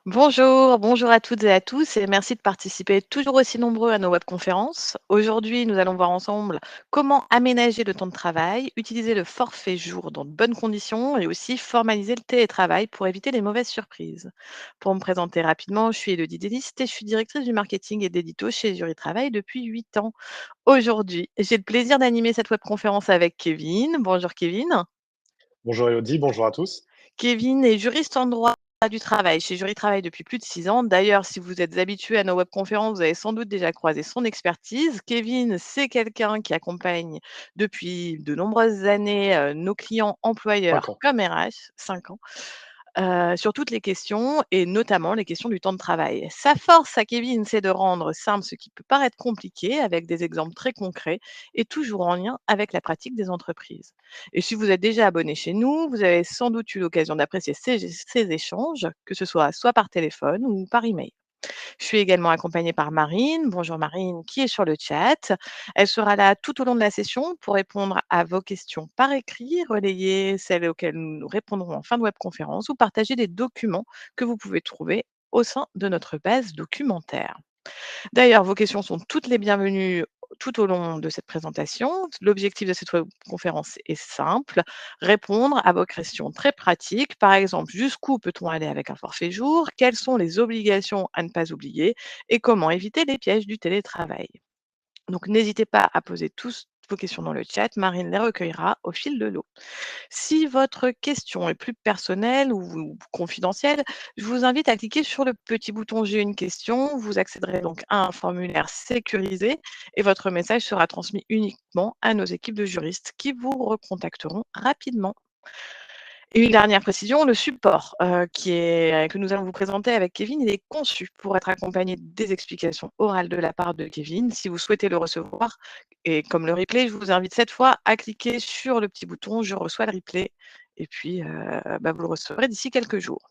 Bonjour, bonjour à toutes et à tous et merci de participer toujours aussi nombreux à nos webconférences. Aujourd'hui, nous allons voir ensemble comment aménager le temps de travail, utiliser le forfait jour dans de bonnes conditions et aussi formaliser le télétravail pour éviter les mauvaises surprises. Pour me présenter rapidement, je suis Elodie Deliste et je suis directrice du marketing et d'édito chez Jury Travail depuis 8 ans. Aujourd'hui, j'ai le plaisir d'animer cette webconférence avec Kevin. Bonjour Kevin. Bonjour Elodie, bonjour à tous. Kevin est juriste en droit du travail chez Jury Travail depuis plus de 6 ans. D'ailleurs, si vous êtes habitué à nos webconférences, vous avez sans doute déjà croisé son expertise. Kevin, c'est quelqu'un qui accompagne depuis de nombreuses années nos clients employeurs 5 ans. comme RH, 5 ans, sur toutes les questions et notamment les questions du temps de travail. Sa force à Kevin, c'est de rendre simple ce qui peut paraître compliqué avec des exemples très concrets et toujours en lien avec la pratique des entreprises. Et si vous êtes déjà abonné chez nous, vous avez sans doute eu l'occasion d'apprécier ces échanges, que ce soit par téléphone ou par email. Je suis également accompagnée par Marine. Bonjour Marine, qui est sur le chat. Elle sera là tout au long de la session pour répondre à vos questions par écrit, relayer celles auxquelles nous répondrons en fin de webconférence ou partager des documents que vous pouvez trouver au sein de notre base documentaire. D'ailleurs, vos questions sont toutes les bienvenues tout au long de cette présentation. L'objectif de cette conférence est simple, répondre à vos questions très pratiques. Par exemple, jusqu'où peut-on aller avec un forfait jour? Quelles sont les obligations à ne pas oublier? Et comment éviter les pièges du télétravail? Donc, n'hésitez pas à poser tous vos questions dans le chat. Marine les recueillera au fil de l'eau. Si votre question est plus personnelle ou confidentielle, je vous invite à cliquer sur le petit bouton «J'ai une question». Vous accéderez donc à un formulaire sécurisé et votre message sera transmis uniquement à nos équipes de juristes qui vous recontacteront rapidement. Et une dernière précision, le support que nous allons vous présenter avec Kevin, il est conçu pour être accompagné des explications orales de la part de Kevin. Si vous souhaitez le recevoir, et comme le replay, je vous invite cette fois à cliquer sur le petit bouton «Je reçois le replay» et puis vous le recevrez d'ici quelques jours.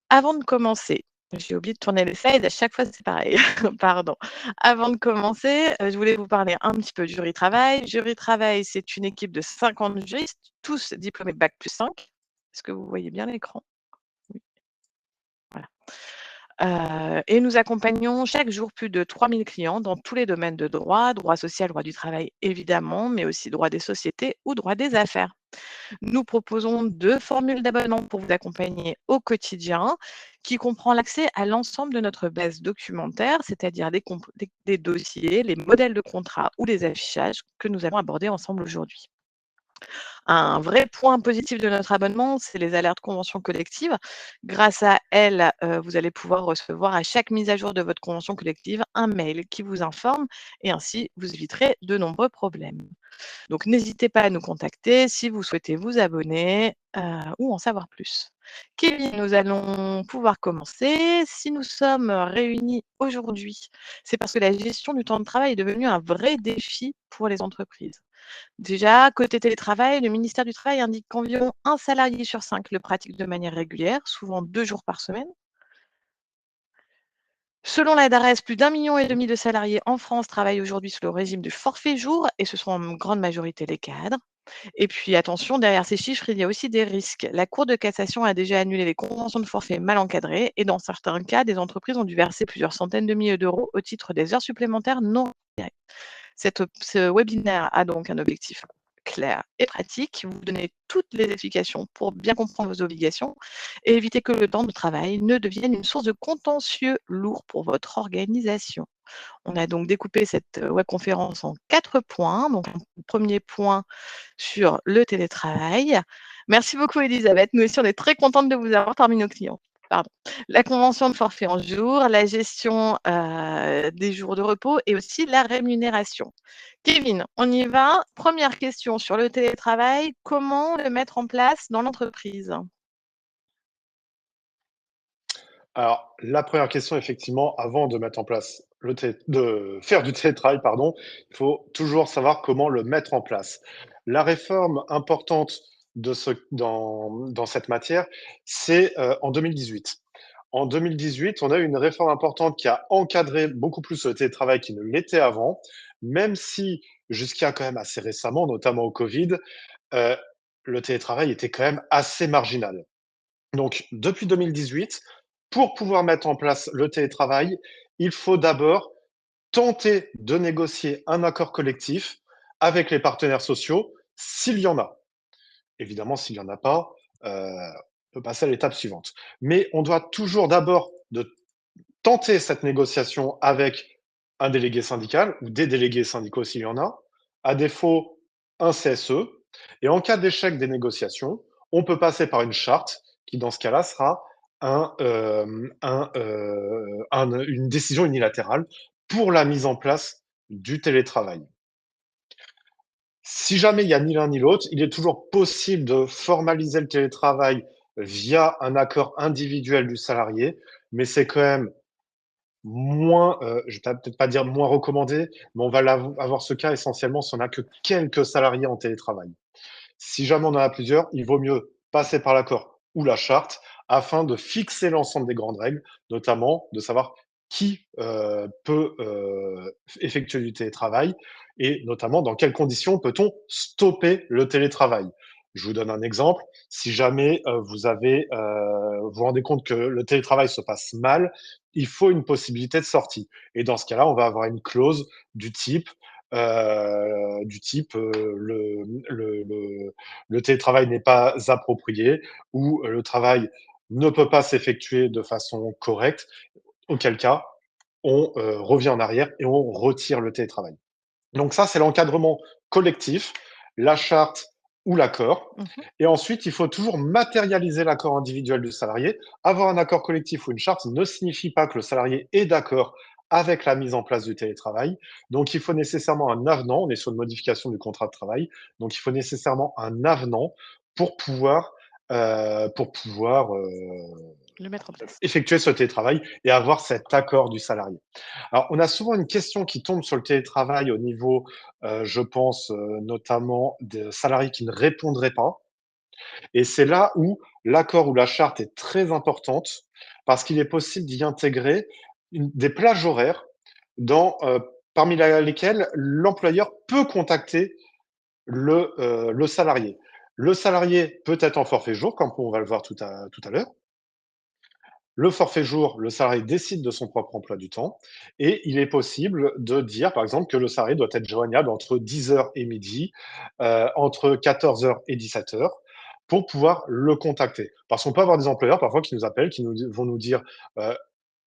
Avant de commencer, j'ai oublié de tourner les slides, à chaque fois c'est pareil, pardon. Avant de commencer, je voulais vous parler un petit peu de Jury Travail. Jury Travail, c'est une équipe de 50 juristes, tous diplômés bac+5. Est-ce que vous voyez bien l'écran? Oui, voilà. Et nous accompagnons chaque jour plus de 3 000 clients dans tous les domaines de droit, droit social, droit du travail évidemment, mais aussi droit des sociétés ou droit des affaires. Nous proposons 2 formules d'abonnement pour vous accompagner au quotidien, qui comprend l'accès à l'ensemble de notre base documentaire, c'est-à-dire des dossiers, les modèles de contrat ou les affichages que nous allons aborder ensemble aujourd'hui. Un vrai point positif de notre abonnement, c'est les alertes convention collective. Grâce à elles, vous allez pouvoir recevoir à chaque mise à jour de votre convention collective un mail qui vous informe et ainsi vous éviterez de nombreux problèmes. Donc n'hésitez pas à nous contacter si vous souhaitez vous abonner, ou en savoir plus. Kevin, nous allons pouvoir commencer. Si nous sommes réunis aujourd'hui, c'est parce que la gestion du temps de travail est devenue un vrai défi pour les entreprises. Déjà, côté télétravail, le ministère du Travail indique qu'environ un salarié sur 5 le pratique de manière régulière, souvent 2 jours par semaine. Selon la DARES, plus d'1,5 million de salariés en France travaillent aujourd'hui sous le régime du forfait jour et ce sont en grande majorité les cadres. Et puis attention, derrière ces chiffres, il y a aussi des risques. La Cour de cassation a déjà annulé les conventions de forfait mal encadrées et dans certains cas, des entreprises ont dû verser plusieurs centaines de milliers d'euros au titre des heures supplémentaires non rémunérées. Ce webinaire a donc un objectif clair et pratique, vous donner toutes les explications pour bien comprendre vos obligations et éviter que le temps de travail ne devienne une source de contentieux lourd pour votre organisation. On a donc découpé cette webconférence en 4 points. Donc, un premier point sur le télétravail. Merci beaucoup Elisabeth. Nous aussi, on est très contente de vous avoir parmi nos clients. Pardon. La convention de forfait en jour, la gestion des jours de repos et aussi la rémunération. Kevin, on y va. Première question sur le télétravail. Comment le mettre en place dans l'entreprise? Alors, la première question, effectivement, avant de mettre en place de faire du télétravail, pardon, il faut toujours savoir comment le mettre en place. La réforme importante dans cette matière, c'est en 2018. En 2018, on a eu une réforme importante qui a encadré beaucoup plus le télétravail qu'il ne l'était avant, même si jusqu'à quand même assez récemment, notamment au Covid, euh, le télétravail était quand même assez marginal. Donc, depuis 2018, Pour pouvoir mettre en place le télétravail, il faut d'abord tenter de négocier un accord collectif avec les partenaires sociaux, s'il y en a. Évidemment, s'il n'y en a pas, on peut passer à l'étape suivante. Mais on doit toujours d'abord de tenter cette négociation avec un délégué syndical ou des délégués syndicaux s'il y en a, à défaut, un CSE. Et en cas d'échec des négociations, on peut passer par une charte qui, dans ce cas-là, sera une décision unilatérale pour la mise en place du télétravail. Si jamais il y a ni l'un ni l'autre, il est toujours possible de formaliser le télétravail via un accord individuel du salarié, mais c'est quand même moins, je vais peut-être pas dire moins recommandé, mais on va avoir ce cas essentiellement si on n'a que quelques salariés en télétravail. Si jamais on en a plusieurs, il vaut mieux passer par l'accord ou la charte afin de fixer l'ensemble des grandes règles, notamment de savoir qui peut effectuer du télétravail et notamment dans quelles conditions peut-on stopper le télétravail. Je vous donne un exemple. Si jamais vous vous rendez compte que le télétravail se passe mal, il faut une possibilité de sortie. Et dans ce cas-là, on va avoir une clause du type le télétravail n'est pas approprié ou le travail ne peut pas s'effectuer de façon correcte, auquel cas on revient en arrière et on retire le télétravail. Donc ça, c'est l'encadrement collectif, la charte ou l'accord. Mmh. Et ensuite, il faut toujours matérialiser l'accord individuel du salarié. Avoir un accord collectif ou une charte ne signifie pas que le salarié est d'accord avec la mise en place du télétravail. Donc, il faut nécessairement un avenant. On est sur une modification du contrat de travail. Donc, il faut nécessairement un avenant pour pouvoir Le mettre en place. effectuer ce télétravail et avoir cet accord du salarié. Alors, on a souvent une question qui tombe sur le télétravail au niveau, je pense, notamment des salariés qui ne répondraient pas et c'est là où l'accord ou la charte est très importante parce qu'il est possible d'y intégrer des plages horaires parmi lesquelles l'employeur peut contacter le salarié. Le salarié peut être en forfait jour, comme on va le voir tout à l'heure. Le forfait jour, le salarié décide de son propre emploi du temps et il est possible de dire, par exemple, que le salarié doit être joignable entre 10 heures et midi, entre 14 heures et 17 heures, pour pouvoir le contacter. Parce qu'on peut avoir des employeurs parfois qui nous appellent, vont nous dire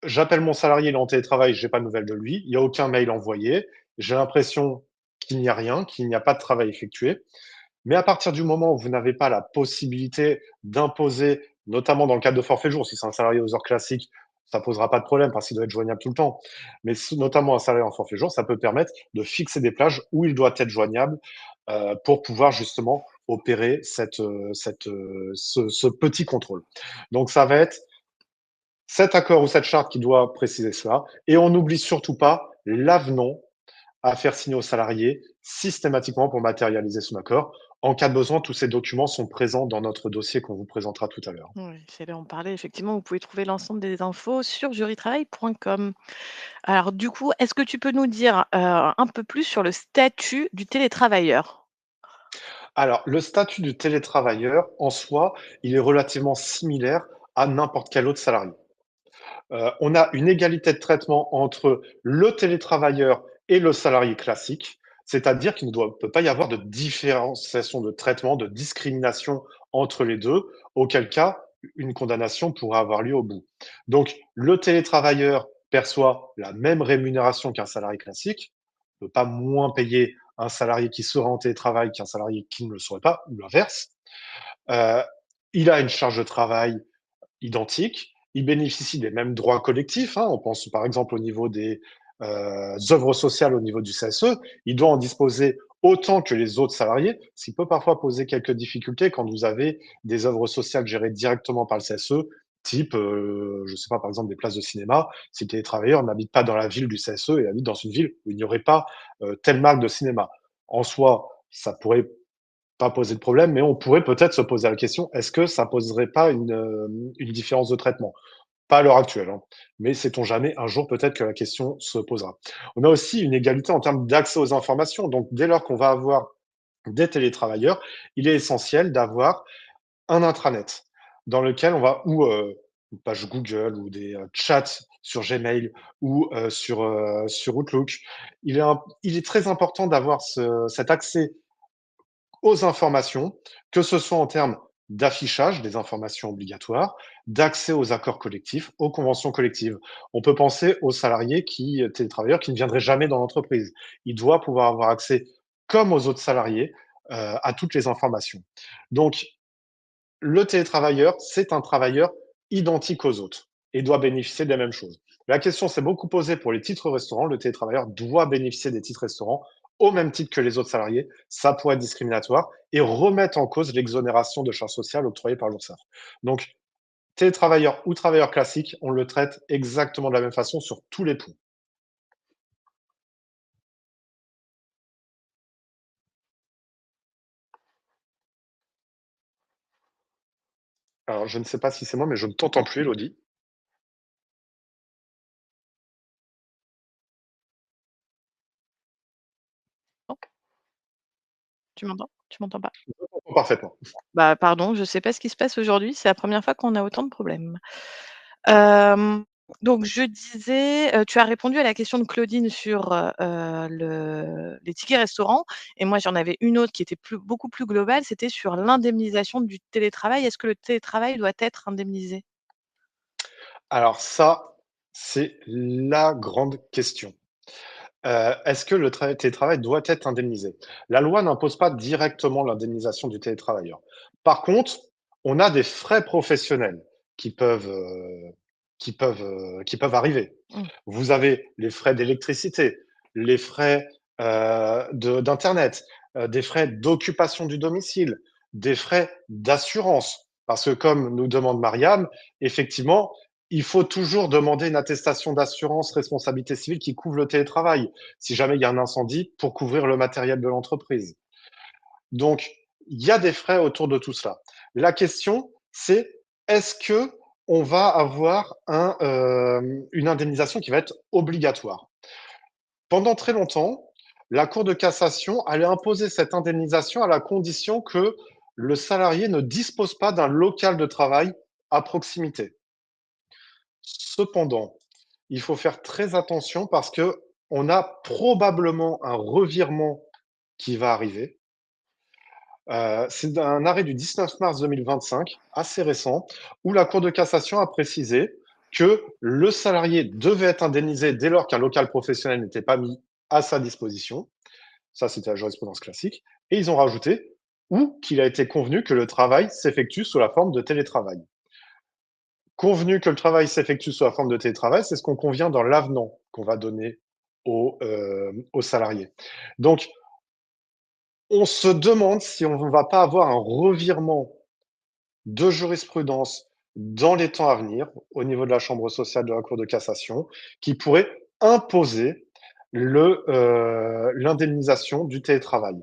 j'appelle mon salarié, il est en télétravail, j'ai pas de nouvelles de lui, il n'y a aucun mail envoyé, j'ai l'impression qu'il n'y a rien, qu'il n'y a pas de travail effectué. Mais à partir du moment où vous n'avez pas la possibilité d'imposer, notamment dans le cadre de forfait jour, si c'est un salarié aux heures classiques, ça posera pas de problème parce qu'il doit être joignable tout le temps. Mais notamment un salarié en forfait jour, ça peut permettre de fixer des plages où il doit être joignable pour pouvoir justement opérer ce petit contrôle. Donc ça va être cet accord ou cette charte qui doit préciser cela. Et on n'oublie surtout pas l'avenant à faire signer au salarié systématiquement pour matérialiser son accord. En cas de besoin, tous ces documents sont présents dans notre dossier qu'on vous présentera tout à l'heure. Oui, j'allais en parler. Effectivement, vous pouvez trouver l'ensemble des infos sur juritravail.com. Alors du coup, est-ce que tu peux nous dire, un peu plus sur le statut du télétravailleur? Alors, le statut du télétravailleur, en soi, il est relativement similaire à n'importe quel autre salarié. On a une égalité de traitement entre le télétravailleur et le salarié classique, c'est-à-dire qu'il ne peut pas y avoir de différenciation de traitement, de discrimination entre les deux, auquel cas une condamnation pourra avoir lieu au bout. Donc, le télétravailleur perçoit la même rémunération qu'un salarié classique, ne peut pas moins payer un salarié qui sera en télétravail qu'un salarié qui ne le serait pas, ou l'inverse. Euh, il a une charge de travail identiques. Ils bénéficient des mêmes droits collectifs, hein. On pense par exemple au niveau des œuvres sociales au niveau du CSE. Il doit en disposer autant que les autres salariés, ce qui peut parfois poser quelques difficultés quand vous avez des œuvres sociales gérées directement par le CSE, type, je ne sais pas, par exemple des places de cinéma. Si les travailleurs n'habitent pas dans la ville du CSE et habitent dans une ville où il n'y aurait pas telle marque de cinéma. En soi, ça pourrait pas poser de problème, mais on pourrait peut-être se poser la question, est-ce que ça poserait pas une différence de traitement? Pas à l'heure actuelle, hein, mais sait-on jamais, un jour peut-être que la question se posera. On a aussi une égalité en termes d'accès aux informations. Donc, dès lors qu'on va avoir des télétravailleurs, il est essentiel d'avoir un intranet dans lequel on va, ou une page Google ou des, chats sur Gmail ou, sur Outlook. Il est très important d'avoir cet accès aux informations, que ce soit en termes d'affichage des informations obligatoires, d'accès aux accords collectifs, aux conventions collectives. On peut penser aux salariés télétravailleurs qui ne viendraient jamais dans l'entreprise. Il doit pouvoir avoir accès, comme aux autres salariés, à toutes les informations. Donc, le télétravailleur, c'est un travailleur identique aux autres et doit bénéficier des mêmes choses. La question s'est beaucoup posée pour les titres restaurants. Le télétravailleur doit bénéficier des titres restaurants au même titre que les autres salariés. Ça pourrait être discriminatoire et remettre en cause l'exonération de charges sociales octroyée par l'URSSAF. Donc, télétravailleur ou travailleur classique, on le traite exactement de la même façon sur tous les points. Alors, je ne sais pas si c'est moi, mais je ne t'entends plus, Elodie. Oh, tu m'entends? Tu m'entends pas? Je t'entends parfaitement. Bah, pardon, je sais pas ce qui se passe aujourd'hui, c'est la première fois qu'on a autant de problèmes. Hem, donc je disais, tu as répondu à la question de Claudine sur, les tickets restaurants et moi j'en avais une autre qui était beaucoup plus globale, c'était sur l'indemnisation du télétravail. Est-ce que le télétravail doit être indemnisé? Alors ça, c'est la grande question. Est-ce que le télétravail doit être indemnisé? La loi n'impose pas directement l'indemnisation du télétravailleur. Par contre, on a des frais professionnels qui peuvent, qui peuvent arriver. Mmh, Vous avez les frais d'électricité, les frais, d'internet, des frais d'occupation du domicile, des frais d'assurance. Parce que comme nous demande Marianne, effectivement, il faut toujours demander une attestation d'assurance responsabilité civile qui couvre le télétravail, si jamais il y a un incendie, pour couvrir le matériel de l'entreprise. Donc, il y a des frais autour de tout cela. La question, c'est est-ce que on va avoir une indemnisation qui va être obligatoire? Pendant très longtemps, la Cour de cassation allait imposer cette indemnisation à la condition que le salarié ne dispose pas d'un local de travail à proximité. Cependant, il faut faire très attention parce que on a probablement un revirement qui va arriver. C'est un arrêt du 19 mars 2025, assez récent, où la Cour de cassation a précisé que le salarié devait être indemnisé dès lors qu'un local professionnel n'était pas mis à sa disposition. Ça, c'était la jurisprudence classique. Et ils ont rajouté ou qu'il a été convenu que le travail s'effectue sous la forme de télétravail. Convenu que le travail s'effectue sous la forme de télétravail, c'est ce qu'on convient dans l'avenant qu'on va donner aux salariés. Donc, on se demande si on ne va pas avoir un revirement de jurisprudence dans les temps à venir, au niveau de la chambre sociale de la Cour de cassation, qui pourrait imposer l'indemnisation du télétravail.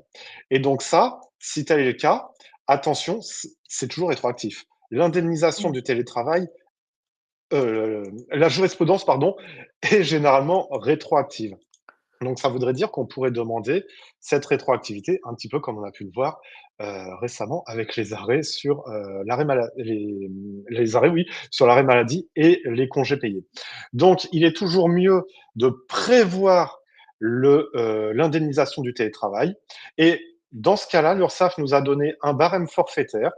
Et donc ça, si tel est le cas, attention, c'est toujours rétroactif. L'indemnisation mmh. du télétravail, la jurisprudence, pardon, est généralement rétroactive. Donc ça voudrait dire qu'on pourrait demander cette rétroactivité, un petit peu comme on a pu le voir, récemment avec les arrêts sur, les arrêts, oui, sur l'arrêt maladie et les congés payés. Donc il est toujours mieux de prévoir l'indemnisation du télétravail et dans ce cas-là, l'URSSAF nous a donné un barème forfaitaire,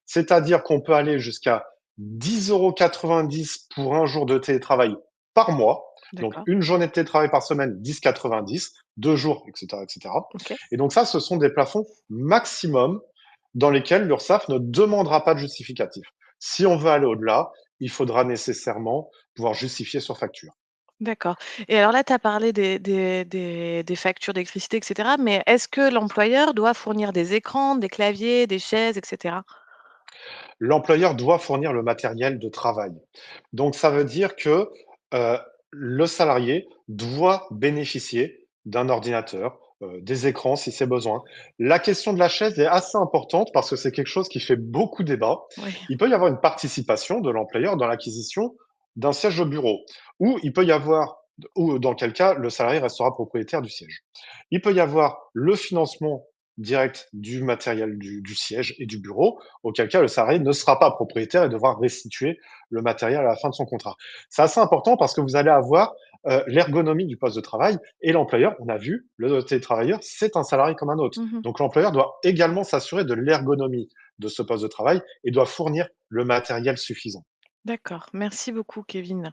c'est-à-dire qu'on peut aller jusqu'à 10,90 € pour un jour de télétravail par mois. Donc, D'accord, une journée de télétravail par semaine, 10,90, 2 jours, etc., etc. OK. Et donc ça, ce sont des plafonds maximum dans lesquels l'URSSAF ne demandera pas de justificatif. Si on veut aller au-delà, il faudra nécessairement pouvoir justifier sur facture. D'accord et alors là, tu as parlé des factures d'électricité et cetera, mais est-ce que l'employeur doit fournir des écrans, des claviers, des chaises et cetera? L'employeur doit fournir le matériel de travail. Donc ça veut dire que, heu, le salarié doit bénéficier d'un ordinateur, des écrans si c'est besoin. La question de la chaise est assez importante parce que c'est quelque chose qui fait beaucoup débat. Oui, Il peut y avoir une participation de l'employeur dans l'acquisition d'un siège au bureau ou il peut y avoir ou dans quel cas le salarié restera propriétaire du siège. Il peut y avoir le financement directe du matériel du siège et du bureau, auquel cas le salarié ne sera pas propriétaire et devra restituer le matériel à la fin de son contrat. C'est assez important parce que vous allez avoir l'ergonomie du poste de travail et l'employeur, on a vu, le télétravailleur, c'est un salarié comme un autre. Mmh. Donc l'employeur doit également s'assurer de l'ergonomie de ce poste de travail et doit fournir le matériel suffisant. D'accord, merci beaucoup Kevin.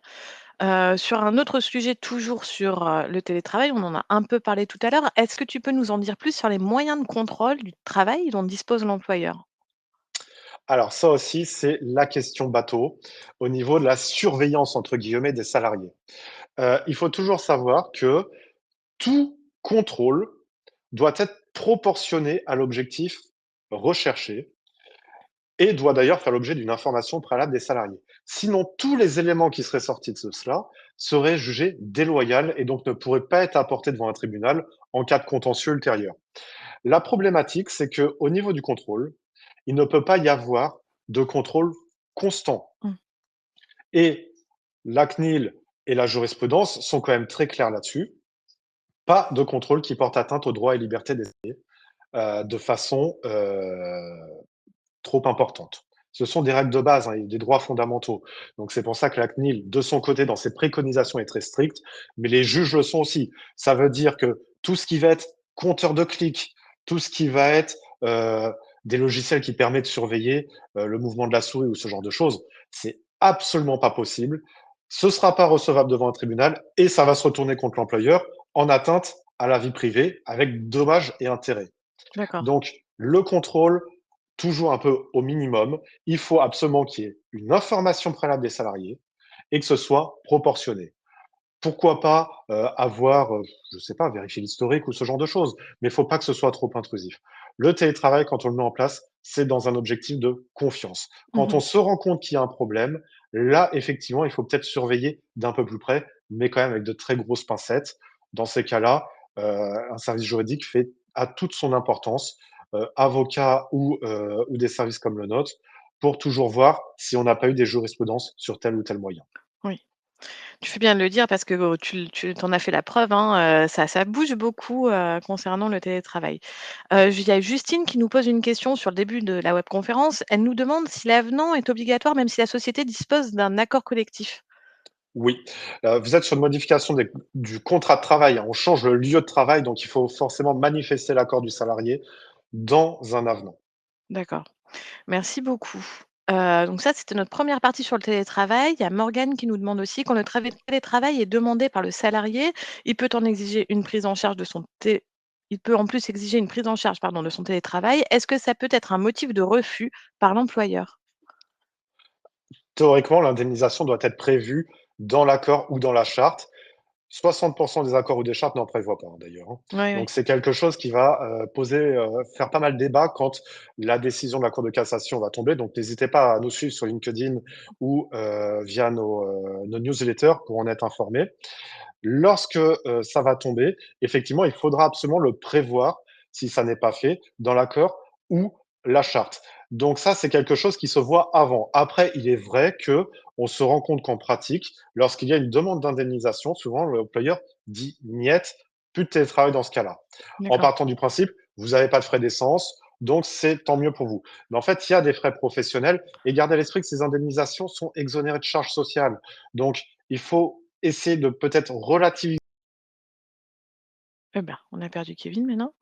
Sur un autre sujet, toujours sur, le télétravail, on en a un peu parlé tout à l'heure. Est-ce que tu peux nous en dire plus sur les moyens de contrôle du travail dont dispose l'employeur? Alors ça aussi, c'est la question bateau au niveau de la surveillance entre guillemets des salariés. Il faut toujours savoir que tout contrôle doit être proportionné à l'objectif recherché et doit d'ailleurs faire l'objet d'une information préalable des salariés. Sinon, tous les éléments qui seraient sortis de cela seraient jugés déloyaux et donc ne pourraient pas être apportés devant un tribunal en cas de contentieux ultérieur. La problématique, c'est qu'au niveau du contrôle, il ne peut pas y avoir de contrôle constant. Mmh. Et la CNIL et la jurisprudence sont quand même très clairs là-dessus. Pas de contrôle qui porte atteinte aux droits et libertés des salariés de façon trop importante. Ce sont des règles de base, hein, et des droits fondamentaux. Donc c'est pour ça que la CNIL, de son côté, dans ses préconisations, est très stricte, mais les juges le sont aussi. Ça veut dire que tout ce qui va être compteur de clics, tout ce qui va être des logiciels qui permettent de surveiller le mouvement de la souris ou ce genre de choses, c'est absolument pas possible. Ce ne sera pas recevable devant un tribunal et ça va se retourner contre l'employeur en atteinte à la vie privée avec dommages et intérêts. D'accord. Donc, le contrôle, toujours un peu au minimum. Il faut absolument qu'il y ait une information préalable des salariés et que ce soit proportionné. Pourquoi pas avoir, je ne sais pas, vérifier l'historique ou ce genre de choses, mais il ne faut pas que ce soit trop intrusif. Le télétravail, quand on le met en place, c'est dans un objectif de confiance. Quand Mmh. on se rend compte qu'il y a un problème, là, effectivement, il faut peut-être surveiller d'un peu plus près, mais quand même avec de très grosses pincettes. Dans ces cas-là, un service juridique fait à toute son importance, avocat ou des services comme le nôtre, pour toujours voir si on n'a pas eu des jurisprudences sur tel ou tel moyen. Oui. Tu fais bien de le dire parce que, tu en as fait la preuve, hein, ça bouge beaucoup, concernant le télétravail. Il y a Justine qui nous pose une question sur le début de la webconférence. Elle nous demande si l'avenant est obligatoire même si la société dispose d'un accord collectif? Oui, vous êtes sur une modification du contrat de travail, hein. On change le lieu de travail, donc il faut forcément manifester l'accord du salarié dans un avenant. D'accord. Merci beaucoup. Donc ça, c'était notre première partie sur le télétravail. Il y a Morgane qui nous demande aussi: quand le télétravail est demandé par le salarié, il peut en exiger une prise en charge de son té il peut en plus exiger une prise en charge, pardon, de son télétravail. Est-ce que ça peut être un motif de refus par l'employeur? Théoriquement, l'indemnisation doit être prévue dans l'accord ou dans la charte. 60 des accords ou des chartes n'en prévoient pas, hein, d'ailleurs, hein. Oui, oui. Donc c'est quelque chose qui va, faire pas mal débat quand la décision de la Cour de cassation va tomber. Donc n'hésitez pas à nous suivre sur LinkedIn ou, via nos newsletters pour en être informés. Lorsque ça va tomber, effectivement, il faudra absolument le prévoir, si ça n'est pas fait, dans l'accord ou la charte. Donc ça, c'est quelque chose qui se voit avant. Après, il est vrai que on se rend compte qu'en pratique, lorsqu'il y a une demande d'indemnisation, souvent l'employeur dit: «Niet, plus de télétravail dans ce cas-là». En D'accord. partant du principe, vous n'avez pas de frais d'essence, donc c'est tant mieux pour vous. Mais en fait, il y a des frais professionnels et gardez à l'esprit que ces indemnisations sont exonérées de charges sociales. Donc il faut essayer de peut-être relativiser. Eh ben, on a perdu Kevin maintenant?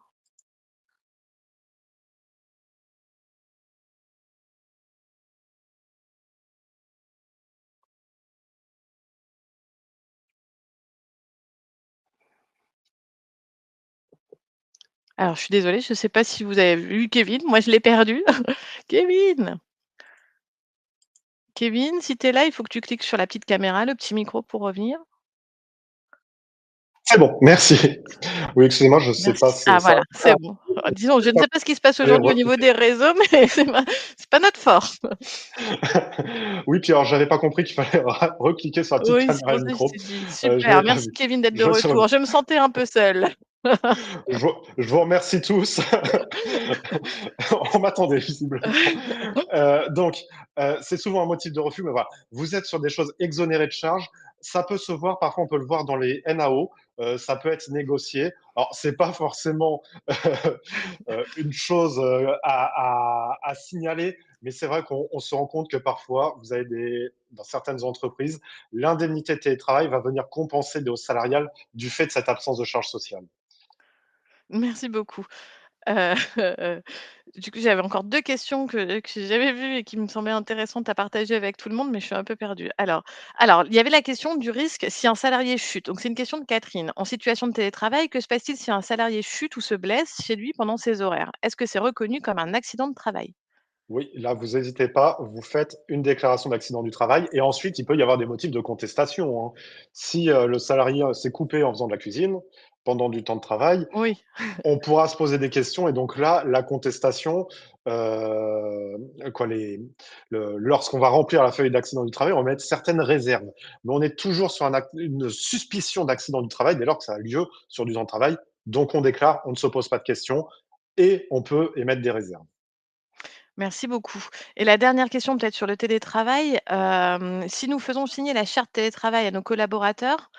Alors je suis désolée, je ne sais pas si vous avez vu Kevin, moi je l'ai perdu. Kevin! Kevin, si tu es là, il faut que tu cliques sur la petite caméra, le petit micro pour revenir. C'est bon, merci. Oui, excusez-moi, je sais pas, Merci. c'est Ah ça. voilà, c'est bon. Disons, je ne sais pas ce qui se passe Allez, aujourd'hui au niveau des réseaux, mais c'est pas notre force. oui, puis alors j'avais pas compris qu'il fallait recliquer sur la petite Oui, c'est caméra pour et le ça que je micro. t'ai dit: Je «Super, l'avais pas merci vu. Kevin d'être de Je suis retour». revenu. Je me sentais un peu seule. Je vous remercie tous. On m'attendait visiblement. Donc, c'est souvent un motif de refus, mais voilà. Vous êtes sur des choses exonérées de charges. ça peut se voir, parfois on peut le voir dans les NAO, ça peut être négocié. Alors, c'est pas forcément une chose à signaler, mais c'est vrai qu'on se rend compte que parfois, vous avez dans certaines entreprises, l'indemnité de télétravail va venir compenser des hausses salariales du fait de cette absence de charge sociale. Merci beaucoup. Heu, du coup, j'avais encore 2 questions que j'ai jamais vues et qui me semblaient intéressantes à partager avec tout le monde, mais je suis un peu perdue. Alors, il y avait la question du risque si un salarié chute. Donc c'est une question de Catherine. En situation de télétravail, que se passe-t-il si un salarié chute ou se blesse chez lui pendant ses horaires? Est-ce que c'est reconnu comme un accident de travail? Oui, là, vous n'hésitez pas, vous faites une déclaration d'accident du travail et ensuite, il peut y avoir des motifs de contestation, hein. Si le salarié s'est coupé en faisant de la cuisine pendant du temps de travail, Oui, on pourra se poser des questions et donc là, la contestation, quoi, lorsqu'on va remplir la feuille d'accident du travail, on va mettre certaines réserves. Mais on est toujours sur une suspicion d'accident du travail dès lors que ça a lieu sur du temps de travail. Donc on déclare, on ne se pose pas de questions et on peut émettre des réserves. merci beaucoup. Et la dernière question peut-être sur le télétravail, si nous faisons signer la charte télétravail à nos collaborateurs,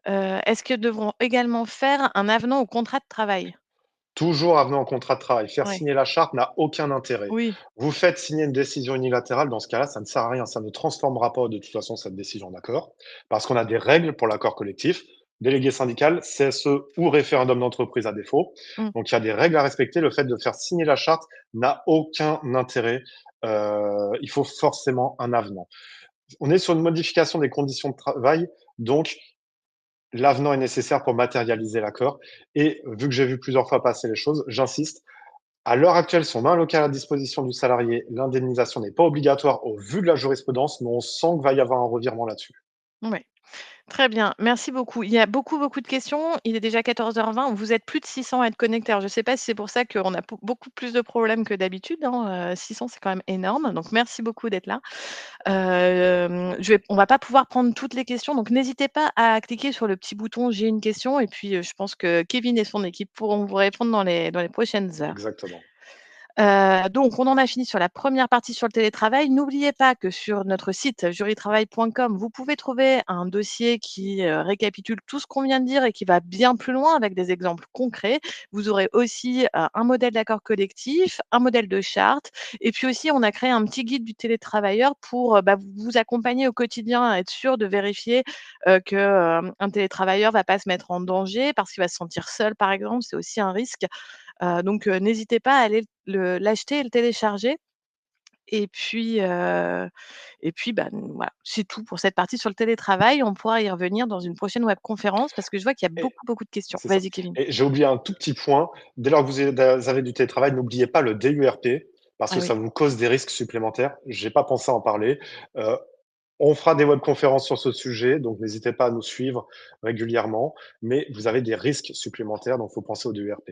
est-ce qu'ils devront également faire un avenant au contrat de travail? Toujours avenant au contrat de travail. Faire Ouais, signer la charte n'a aucun intérêt. oui. Vous faites signer une décision unilatérale, dans ce cas-là, ça ne sert à rien. Ça ne transformera pas de toute façon cette décision en accord, parce qu'on a des règles pour l'accord collectif, délégué syndical, CSE ou référendum d'entreprise à défaut. Mmh. Donc il y a des règles à respecter. Le fait de faire signer la charte n'a aucun intérêt. Il faut forcément un avenant. On est sur une modification des conditions de travail, donc l'avenant est nécessaire pour matérialiser l'accord. Et vu que j'ai vu plusieurs fois passer les choses, j'insiste, à l'heure actuelle, si on met un local à disposition du salarié, l'indemnisation n'est pas obligatoire au vu de la jurisprudence, mais on sent qu'il va y avoir un revirement là-dessus. Ouais. Très bien, merci beaucoup. Il y a beaucoup, beaucoup de questions. Il est déjà 14h20. Vous êtes plus de 600 à être connectés. Alors je ne sais pas si c'est pour ça qu'on a beaucoup plus de problèmes que d'habitude, hein. 600, c'est quand même énorme. Donc merci beaucoup d'être là. On va pas pouvoir prendre toutes les questions, donc n'hésitez pas à cliquer sur le petit bouton «J'ai une question» et puis, je pense que Kevin et son équipe pourront vous répondre dans les prochaines heures. Exactement. Donc on en a fini sur la première partie sur le télétravail. N'oubliez pas que sur notre site juritravail.com, vous pouvez trouver un dossier qui, récapitule tout ce qu'on vient de dire et qui va bien plus loin avec des exemples concrets. Vous aurez aussi, un modèle d'accord collectif, un modèle de charte et puis aussi on a créé un petit guide du télétravailleur pour, vous accompagner au quotidien à être sûr de vérifier, que, un télétravailleur va pas se mettre en danger parce qu'il va se sentir seul par exemple, c'est aussi un risque. Donc n'hésitez pas à aller l'acheter et le télécharger et puis, voilà, c'est tout pour cette partie sur le télétravail. On pourra y revenir dans une prochaine webconférence parce que je vois qu'il y a Et beaucoup, beaucoup de questions. c'est ça. Vas-y Kevin. Et j'ai oublié un tout petit point. Dès lors que vous avez du télétravail, n'oubliez pas le DURP, parce Ah que oui. ça vous cause des risques supplémentaires. J'ai pas pensé à en parler. Euh, on fera des webconférences sur ce sujet, donc n'hésitez pas à nous suivre régulièrement. Mais vous avez des risques supplémentaires, donc il faut penser au DURP.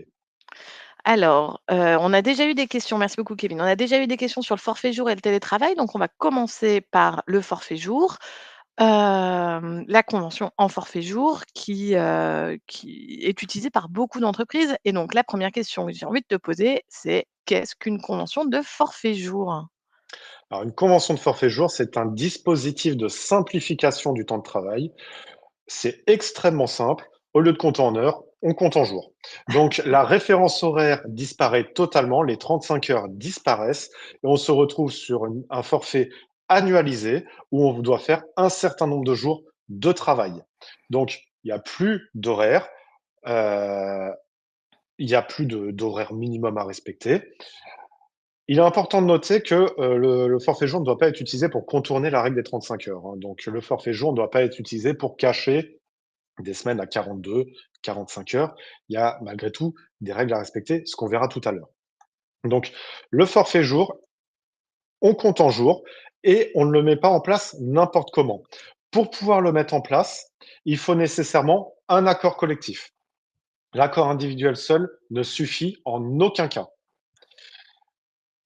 Alors, on a déjà eu des questions merci beaucoup Kevin. On a déjà eu des questions sur le forfait jour et le télétravail, donc on va commencer par le forfait jour. La convention en forfait jour qui est utilisée par beaucoup d'entreprises et donc la première question que j'ai envie de te poser, c'est qu'est-ce qu'une convention de forfait jour? Alors, une convention de forfait jour, c'est un dispositif de simplification du temps de travail. C'est extrêmement simple. Au lieu de compter en heures, on compte en jours. Donc, la référence horaire disparaît totalement, les 35 heures disparaissent et on se retrouve sur un forfait annualisé où on doit faire un certain nombre de jours de travail. Donc, il n'y a plus d'horaire, euh, il n'y a plus d'horaire minimum à respecter. Il est important de noter que le forfait jour ne doit pas être utilisé pour contourner la règle des 35 heures, hein. Donc, le forfait jour ne doit pas être utilisé pour cacher des semaines à 42, 45 heures. Il y a malgré tout des règles à respecter, ce qu'on verra tout à l'heure. Donc, le forfait jour, on compte en jours et on ne le met pas en place n'importe comment. Pour pouvoir le mettre en place, il faut nécessairement un accord collectif. L'accord individuel seul ne suffit en aucun cas.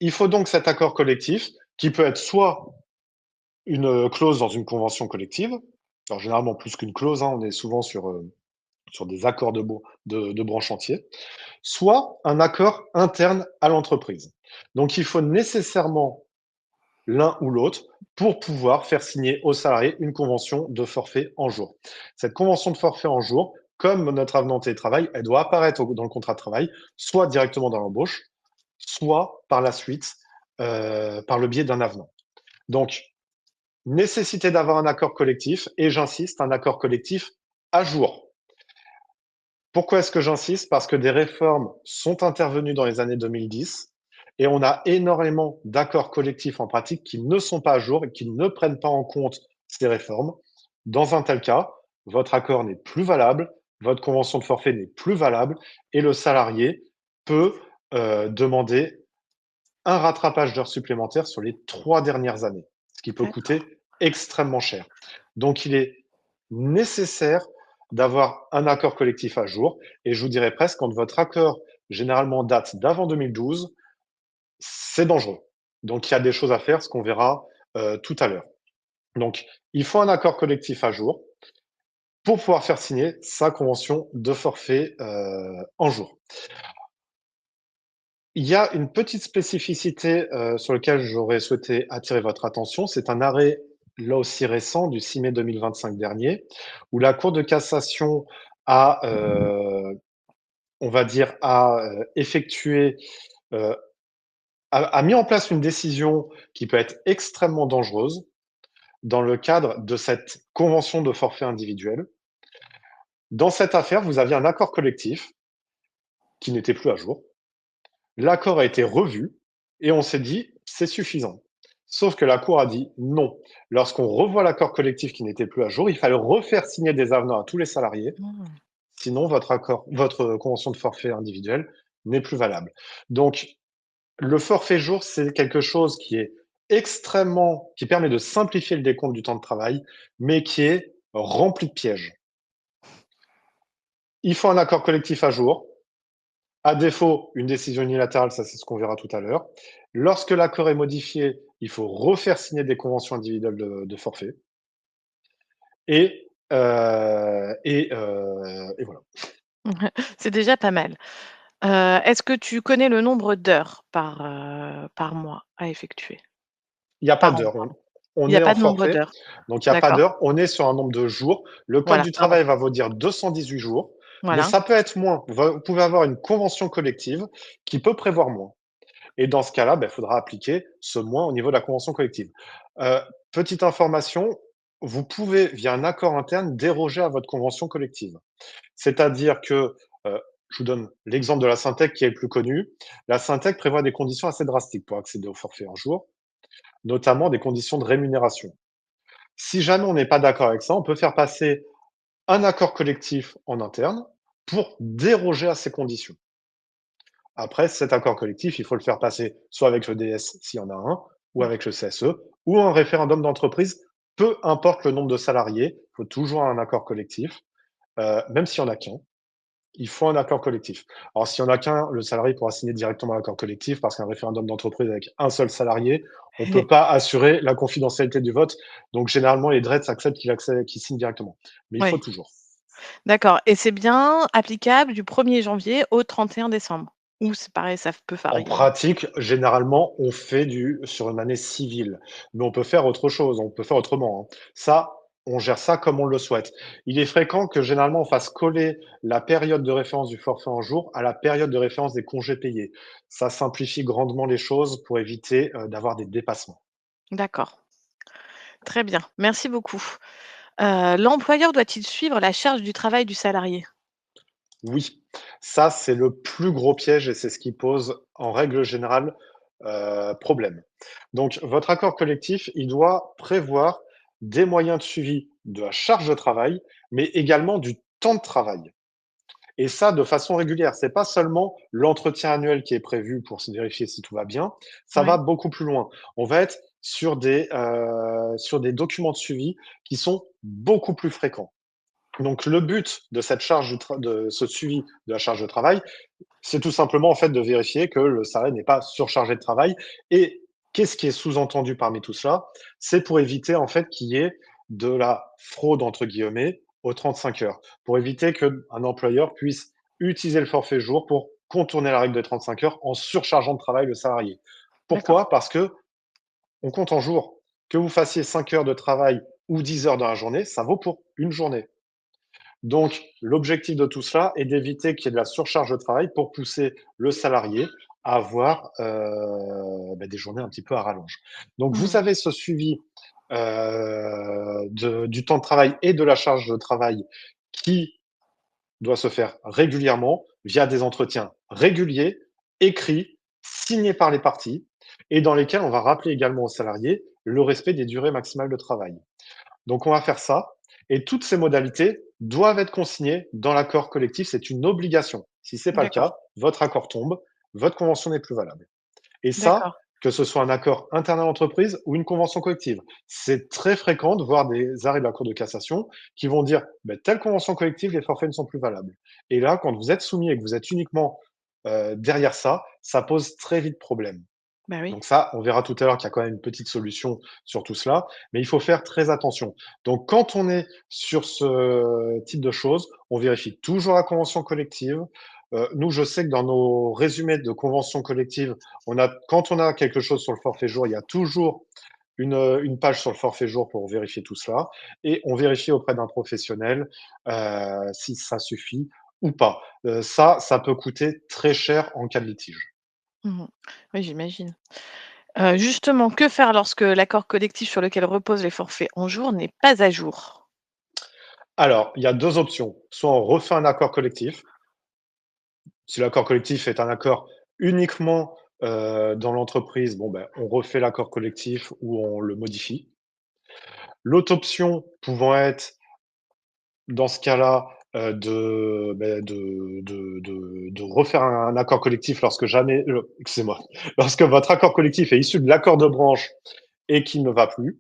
Il faut donc cet accord collectif qui peut être soit une clause dans une convention collective, alors généralement plus qu'une clause, hein, on est souvent sur des accords de branche entiers, soit un accord interne à l'entreprise. Donc il faut nécessairement l'un ou l'autre pour pouvoir faire signer au salarié une convention de forfait en jour. Cette convention de forfait en jour, comme notre avenant télétravail, elle doit apparaître dans le contrat de travail, soit directement dans l'embauche, soit par la suite par le biais d'un avenant. Donc, nécessité d'avoir un accord collectif, et j'insiste, un accord collectif à jour. Pourquoi est-ce que j'insiste? Parce que des réformes sont intervenues dans les années 2010 et on a énormément d'accords collectifs en pratique qui ne sont pas à jour et qui ne prennent pas en compte ces réformes. Dans un tel cas, votre accord n'est plus valable, votre convention de forfait n'est plus valable et le salarié peut demander un rattrapage d'heures supplémentaires sur les 3 dernières années, ce qui peut D'accord. coûter extrêmement cher. Donc il est nécessaire d'avoir un accord collectif à jour et je vous dirais presque quand votre accord généralement date d'avant 2012, c'est dangereux. Donc il y a des choses à faire, ce qu'on verra, tout à l'heure. Donc il faut un accord collectif à jour pour pouvoir faire signer sa convention de forfait, en jour. Il y a une petite spécificité, sur lequel j'aurais souhaité attirer votre attention. C'est un arrêt, là aussi récent, du 6 mai 2025 dernier, où la Cour de cassation a, on va dire, effectué, heu, a mis en place une décision qui peut être extrêmement dangereuse dans le cadre de cette convention de forfait individuel. Dans cette affaire, vous aviez un accord collectif qui n'était plus à jour. L'accord a été revu et on s'est dit: «C'est suffisant». Sauf que la cour a dit: «Non». Lorsqu'on revoit l'accord collectif qui n'était plus à jour, il fallait refaire signer des avenants à tous les salariés, Mmh. sinon votre convention de forfait individuel n'est plus valable. Donc le forfait jour, c'est quelque chose qui est qui permet de simplifier le décompte du temps de travail, mais qui est rempli de pièges. Il faut un accord collectif à jour. À défaut, une décision unilatérale, ça c'est ce qu'on verra tout à l'heure. Lorsque l'accord est modifié, il faut refaire signer des conventions individuelles de forfait et voilà. C'est déjà pas mal. Est-ce que tu connais le nombre d'heures par mois à effectuer? Il n'y a pas Par an, d'heure, pardon. Il on y a est en pas de nombre forfait, d'heures? donc il n'y a pas D'accord, d'heure, on est sur un nombre de jours. Le code voilà, du pardon. travail va vous dire 218 jours, mais Voilà. ça peut être moins. Vous pouvez avoir une convention collective qui peut prévoir moins et dans ce cas-là, il faudra appliquer ce moins au niveau de la convention collective. Heu, Petite information, vous pouvez, via un accord interne, déroger à votre convention collective. C'est-à-dire que, je vous donne l'exemple de la Syntec qui est le plus connu. La Syntec prévoit des conditions assez drastiques pour accéder au forfait en jour, notamment des conditions de rémunération. Si jamais on n'est pas d'accord avec ça, on peut faire passer un accord collectif en interne pour déroger à ces conditions. Après, cet accord collectif, il faut le faire passer soit avec le DS s'il y en a un, ou Mmh. avec le CSE, ou un référendum d'entreprise, peu importe le nombre de salariés, il faut toujours un accord collectif, même s'il y en a qu'un. Il faut un accord collectif. Alors, s'il y en a qu'un, le salarié pourra signer directement l'accord collectif parce qu'un référendum d'entreprise avec un seul salarié, on ne peut pas assurer la confidentialité du vote. Donc, généralement, les DRETS acceptent qu'il signe directement. Mais il faut Oui, toujours. d'accord et c'est bien applicable du 1er janvier au 31 décembre? Ou c'est pareil, ça peut En varier? pratique, généralement, on fait sur une année civile, mais on peut faire autre chose, on peut faire autrement, hein. Ça, on gère ça comme on le souhaite. Il est fréquent que généralement on fasse coller la période de référence du forfait en jour à la période de référence des congés payés. Ça simplifie grandement les choses pour éviter, d'avoir des dépassements. D'accord, très bien, merci beaucoup. L'employeur doit-il suivre la charge du travail du salarié? Oui, ça, c'est le plus gros piège et c'est ce qui pose, en règle générale, problème. Donc votre accord collectif, il doit prévoir des moyens de suivi de la charge de travail, mais également du temps de travail et ça de façon régulière. C'est pas seulement l'entretien annuel qui est prévu pour se vérifier si tout va bien, ça va Oui, beaucoup plus loin. On va être sur des documents de suivi qui sont beaucoup plus fréquents. Donc le but de cette de ce suivi de la charge de travail, c'est tout simplement en fait de vérifier que le salarié n'est pas surchargé de travail. Et qu'est-ce qui est sous-entendu parmi tout cela? C'est pour éviter en fait qu'il y ait de la «fraude» entre guillemets aux 35 heures, pour éviter qu'un employeur puisse utiliser le forfait jour pour contourner la règle des 35 heures en surchargeant de travail le salarié. d'accord. Pourquoi? Parce que on compte en jours. Que vous fassiez 5 heures de travail ou 10 heures dans la journée, ça vaut pour une journée. Donc, l'objectif de tout cela est d'éviter qu'il y ait de la surcharge de travail pour pousser le salarié à avoir des journées un petit peu à rallonge. Donc, vous Mmh. avez ce suivi du temps de travail et de la charge de travail qui doit se faire régulièrement via des entretiens réguliers, écrits, signés par les parties et dans lesquels on va rappeler également aux salariés le respect des durées maximales de travail. Donc on va faire ça et toutes ces modalités doivent être consignées dans l'accord collectif, c'est une obligation. Si ce n'est pas le D'accord, cas, votre accord tombe, votre convention n'est plus valable. Et ça, d'accord. que ce soit un accord interne à l'entreprise ou une convention collective. C'est très fréquent de voir des arrêts de la Cour de cassation qui vont dire ben, telle convention collective, les forfaits ne sont plus valables. Et là, quand vous êtes soumis et que vous êtes uniquement derrière ça, ça pose très vite problème. Bah oui. Donc ça, on verra tout à l'heure qu'il y a quand même une petite solution sur tout cela, mais il faut faire très attention. Donc quand on est sur ce type de choses, on vérifie toujours la convention collective. Nous, je sais que dans nos résumés de convention collective, quand on a quelque chose sur le forfait jour, il y a toujours une page sur le forfait jour pour vérifier tout cela, et on vérifie auprès d'un professionnel si ça suffit ou pas. Ça peut coûter très cher en cas de litige. Mmh. Oui, j'imagine. Justement, que faire lorsque l'accord collectif sur lequel reposent les forfaits en jour n'est pas à jour? Alors, il y a 2 options. Soit on refait un accord collectif. Si l'accord collectif est un accord uniquement, dans l'entreprise, bon, ben, on refait l'accord collectif ou on le modifie. L'autre option pouvant être, dans ce cas-là, de refaire un accord collectif lorsque jamais excusez-moi, lorsque votre accord collectif est issu de l'accord de branche et qu'il ne va plus.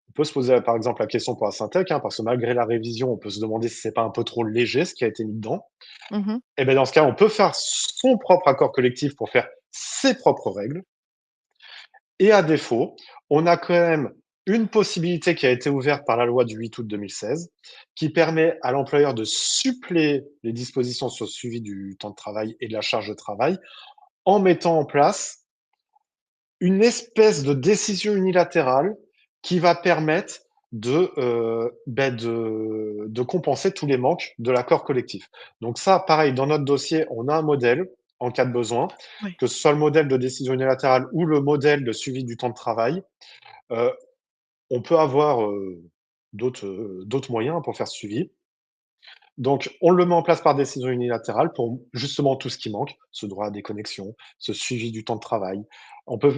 On peut se poser, par exemple, la question pour la Syntec, hein, parce que malgré la révision, on peut se demander si c'est pas un peu trop léger ce qui a été mis dedans. Mmh. Et bien dans ce cas, on peut faire son propre accord collectif pour faire ses propres règles. Et à défaut, on a quand même une possibilité qui a été ouverte par la loi du 8 août 2016, qui permet à l'employeur de suppléer les dispositions sur le suivi du temps de travail et de la charge de travail en mettant en place une espèce de décision unilatérale qui va permettre de compenser tous les manques de l'accord collectif. Donc ça, pareil, dans notre dossier, on a un modèle en cas de besoin, Oui. que ce soit le modèle de décision unilatérale ou le modèle de suivi du temps de travail. Euh, on peut avoir d'autres moyens pour faire ce suivi. Donc, on le met en place par décision unilatérale pour justement tout ce qui manque, ce droit à déconnexion, ce suivi du temps de travail,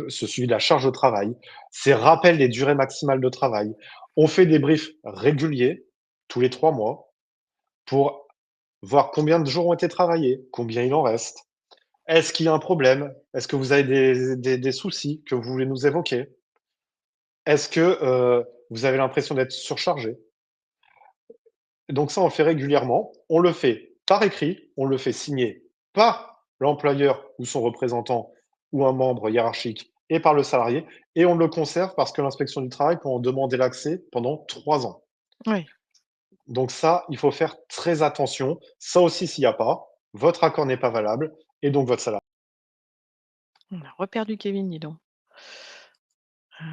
ce suivi de la charge de travail, ces rappels des durées maximales de travail. On fait des briefs réguliers, tous les 3 mois, pour voir combien de jours ont été travaillés, combien il en reste. Est-ce qu'il y a un problème? Est-ce que vous avez des soucis que vous voulez nous évoquer? Est-ce que vous avez l'impression d'être surchargé? Donc ça, on le fait régulièrement. On le fait par écrit, on le fait signer par l'employeur ou son représentant ou un membre hiérarchique et par le salarié. Et on le conserve parce que l'inspection du travail peut en demander l'accès pendant 3 ans. Oui. Donc ça, il faut faire très attention. Ça aussi, s'il n'y a pas, votre accord n'est pas valable et donc votre salarié On a reperdu Kevin, dis donc. Heu,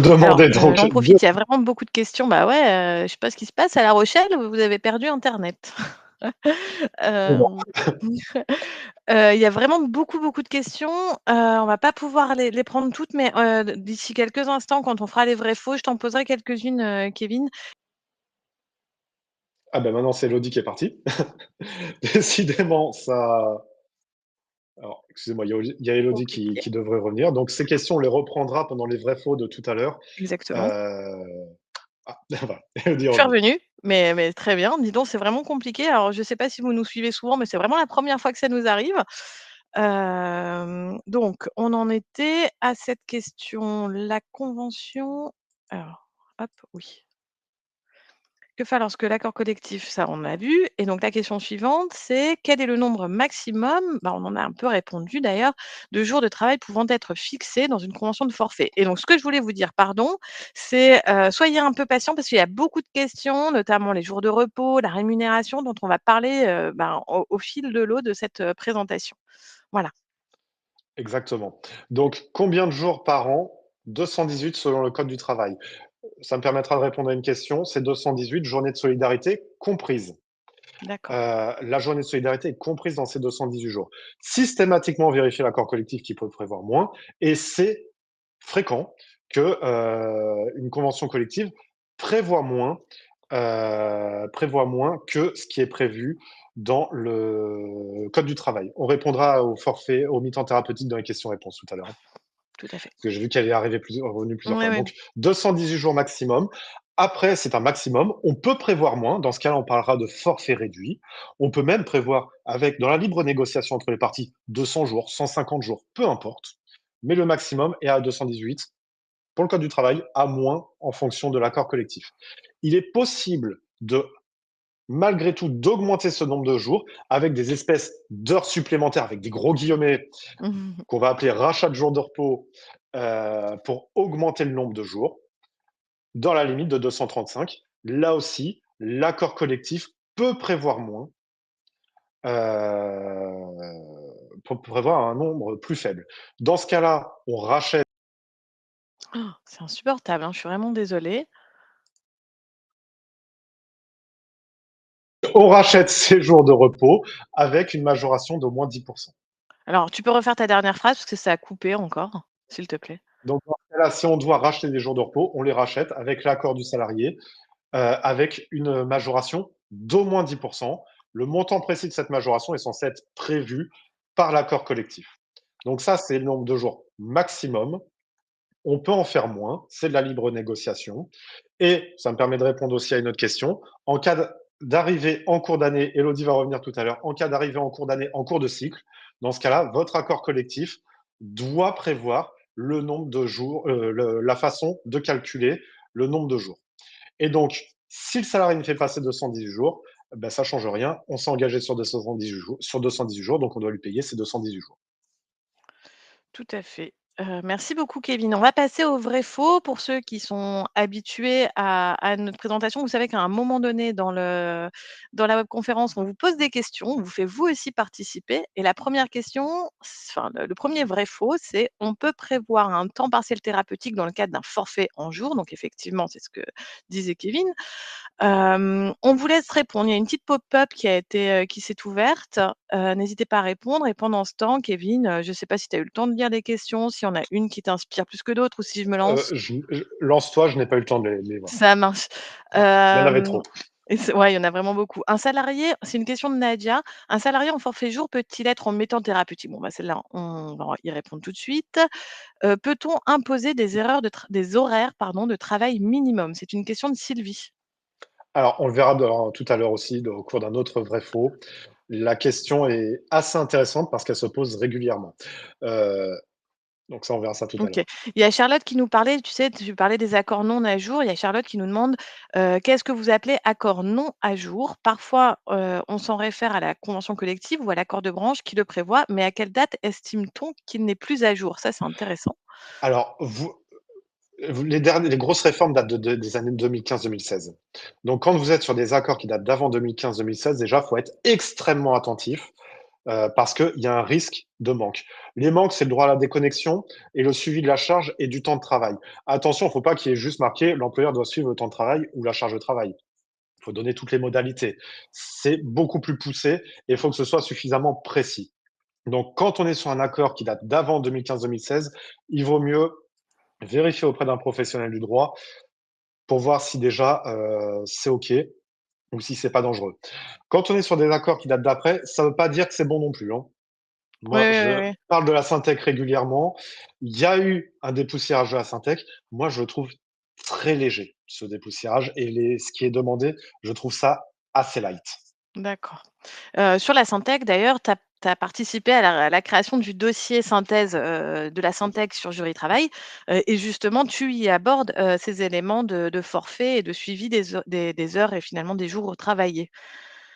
peut alors, demander donc j'en profite, il y a vraiment beaucoup de questions. Bah, ouais, je sais pas ce qui se passe à La Rochelle, vous avez perdu internet. Hem, il y a vraiment beaucoup, beaucoup de questions. On va pas pouvoir les prendre toutes, mais d'ici quelques instants, quand on fera les vrais faux, je t'en poserai quelques-unes, Kevin. ah ben maintenant c'est Elodie qui est partie. Décidément, ça. Alors, excusez-moi, il y a Elodie Compliqué. qui devrait revenir. Donc, ces questions, on les reprendra pendant les vrais faux de tout à l'heure. Exactement. Euh, Ah, voilà, Elodie est Je suis revenue. revenue, mais très bien. Dis donc, c'est vraiment compliqué. Alors, je ne sais pas si vous nous suivez souvent, mais c'est vraiment la première fois que ça nous arrive. Donc, on en était à cette question. La convention alors, hop, oui. Que faire lorsque l'accord collectif, ça on a vu. Et donc la question suivante, c'est quel est le nombre maximum, bah, on en a un peu répondu d'ailleurs, de jours de travail pouvant être fixés dans une convention de forfait. Et donc ce que je voulais vous dire, pardon, c'est soyez un peu patient parce qu'il y a beaucoup de questions, notamment les jours de repos, la rémunération, dont on va parler ben, au fil de l'eau de cette présentation. Voilà. Exactement. Donc, combien de jours par an? 218 selon le code du travail. Ça me permettra de répondre à une question. C'est 218 journées de solidarité comprises. D'accord. La journée de solidarité est comprise dans ces 218 jours. Systématiquement vérifier l'accord collectif qui peut prévoir moins, et c'est fréquent que une convention collective prévoit moins, prévoit moins que ce qui est prévu dans le code du travail. On répondra au forfait, au mi-temps thérapeutique dans les questions-réponses tout à l'heure, hein, Tout à fait. parce que j'ai vu qu'elle est arrivée revenue plusieurs Oui, fois. oui. Donc 218 jours maximum. Après, c'est un maximum. On peut prévoir moins. Dans ce cas-là, on parlera de forfait réduit. On peut même prévoir, avec, dans la libre négociation entre les parties, 200 jours, 150 jours, peu importe. Mais le maximum est à 218 pour le code du travail, à moins en fonction de l'accord collectif. Il est possible de, malgré tout, d'augmenter ce nombre de jours avec des espèces d'heures supplémentaires, avec des gros guillemets, Mmh. qu'on va appeler rachat de jours de repos, pour augmenter le nombre de jours, dans la limite de 235. Là aussi, l'accord collectif peut prévoir moins, pour prévoir un nombre plus faible. Dans ce cas-là, C'est insupportable, hein, je suis vraiment désolée. on rachète ces jours de repos avec une majoration d'au moins 10%. Alors, tu peux refaire ta dernière phrase parce que ça a coupé encore, s'il te plaît? Donc, dans ce cas-là, si on doit racheter des jours de repos, on les rachète avec l'accord du salarié, avec une majoration d'au moins 10%. Le montant précis de cette majoration est censé être prévu par l'accord collectif. Donc ça, c'est le nombre de jours maximum. On peut en faire moins, c'est de la libre négociation. Et ça me permet de répondre aussi à une autre question. En cas d'arrivée en cours d'année, Elodie va revenir tout à l'heure, en cas d'arrivée en cours d'année, en cours de cycle, dans ce cas-là, votre accord collectif doit prévoir le nombre de jours, la façon de calculer le nombre de jours. Et donc, si le salarié ne fait pas ses 218 jours, ben, ça ne change rien. On s'est engagé sur 218 jours, donc on doit lui payer ses 218 jours. Tout à fait. Merci beaucoup Kevin. On va passer au vrai faux pour ceux qui sont habitués à notre présentation. Vous savez qu'à un moment donné dans la webconférence, on vous pose des questions, on vous fait vous aussi participer et la première question, enfin le 1er vrai faux, c'est: on peut prévoir un temps partiel thérapeutique dans le cadre d'un forfait en jours. Donc effectivement, c'est ce que disait Kevin. On vous laisse répondre. Il y a une petite pop-up qui s'est ouverte. N'hésitez pas à répondre et pendant ce temps, Kevin, je ne sais pas si tu as eu le temps de lire les questions, s'il y en a une qui t'inspire plus que d'autres ou si je me lance? Lance-toi, je n'ai pas eu le temps de les voir. Ça marche. Il y en avait Hem trop. et c'est ouais, il y en a vraiment beaucoup. Un salarié c'est une question de Nadia. Un salarié en forfait jour peut-il être en méthode thérapeutique? Bon, bah, celle-là, on va y répondre tout de suite. Peut-on imposer des horaires, pardon, de travail minimum? C'est une question de Sylvie. Alors, on le verra tout à l'heure aussi, au cours d'un autre vrai-faux. La question est assez intéressante parce qu'elle se pose régulièrement. Euh, donc ça, on verra ça tout à OK. l'heure. Il y a Charlotte qui nous parlait, tu sais, tu parlais des accords non à jour. Il y a Charlotte qui nous demande, qu'est-ce que vous appelez accord non à jour? Parfois, on s'en réfère à la convention collective ou à l'accord de branche qui le prévoit, mais à quelle date estime-t-on qu'il n'est plus à jour? Ça, c'est intéressant. Alors, les grosses réformes datent des années 2015-2016. Donc, quand vous êtes sur des accords qui datent d'avant 2015-2016, déjà, il faut être extrêmement attentif parce qu'il y a un risque de manque. Les manques, c'est le droit à la déconnexion et le suivi de la charge et du temps de travail. Attention, il ne faut pas qu'il y ait juste marqué l'employeur doit suivre le temps de travail ou la charge de travail. Il faut donner toutes les modalités. C'est beaucoup plus poussé et il faut que ce soit suffisamment précis. Donc, quand on est sur un accord qui date d'avant 2015-2016, il vaut mieux vérifier auprès d'un professionnel du droit pour voir si déjà c'est OK ou si c'est pas dangereux. Quand on est sur des accords qui datent d'après, ça ne veut pas dire que c'est bon non plus, hein. Oui, Moi, oui, je oui, oui. parle de la Syntec régulièrement. Il y a eu un dépoussiérage de la Syntec. Moi, je le trouve très léger, ce dépoussiérage. Et ce qui est demandé, je trouve ça assez light. D'accord. Sur la Syntec d'ailleurs, tu as participé à la création du dossier synthèse, de la Syntec sur Jury Travail, et justement tu y abordes, ces éléments de forfait et de suivi des heures et finalement des jours travaillés.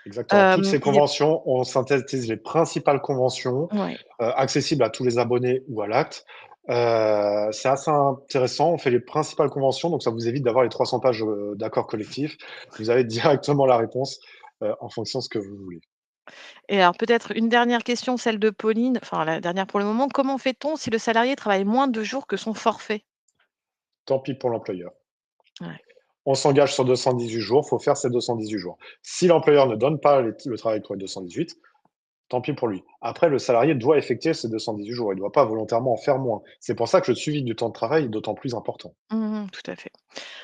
Exactement. Toutes ces Il y a conventions, on synthétise les principales conventions ouais. accessibles à tous les abonnés ou à l'acte. C'est assez intéressant. On fait les principales conventions, donc ça vous évite d'avoir les 300 pages d'accords collectifs. Vous avez directement la réponse en fonction de ce que vous voulez. Et alors peut-être une dernière question, celle de Pauline, enfin la dernière pour le moment. Comment fait-on si le salarié travaille moins de jours que son forfait? Tant pis pour l'employeur. Ouais. On s'engage sur 218 jours, il faut faire ces 218 jours. Si l'employeur ne donne pas le travail pour les 218, tant pis pour lui. Après, le salarié doit effectuer ces 218 jours. Il ne doit pas volontairement en faire moins. C'est pour ça que le suivi du temps de travail est d'autant plus important. Mmh, tout à fait.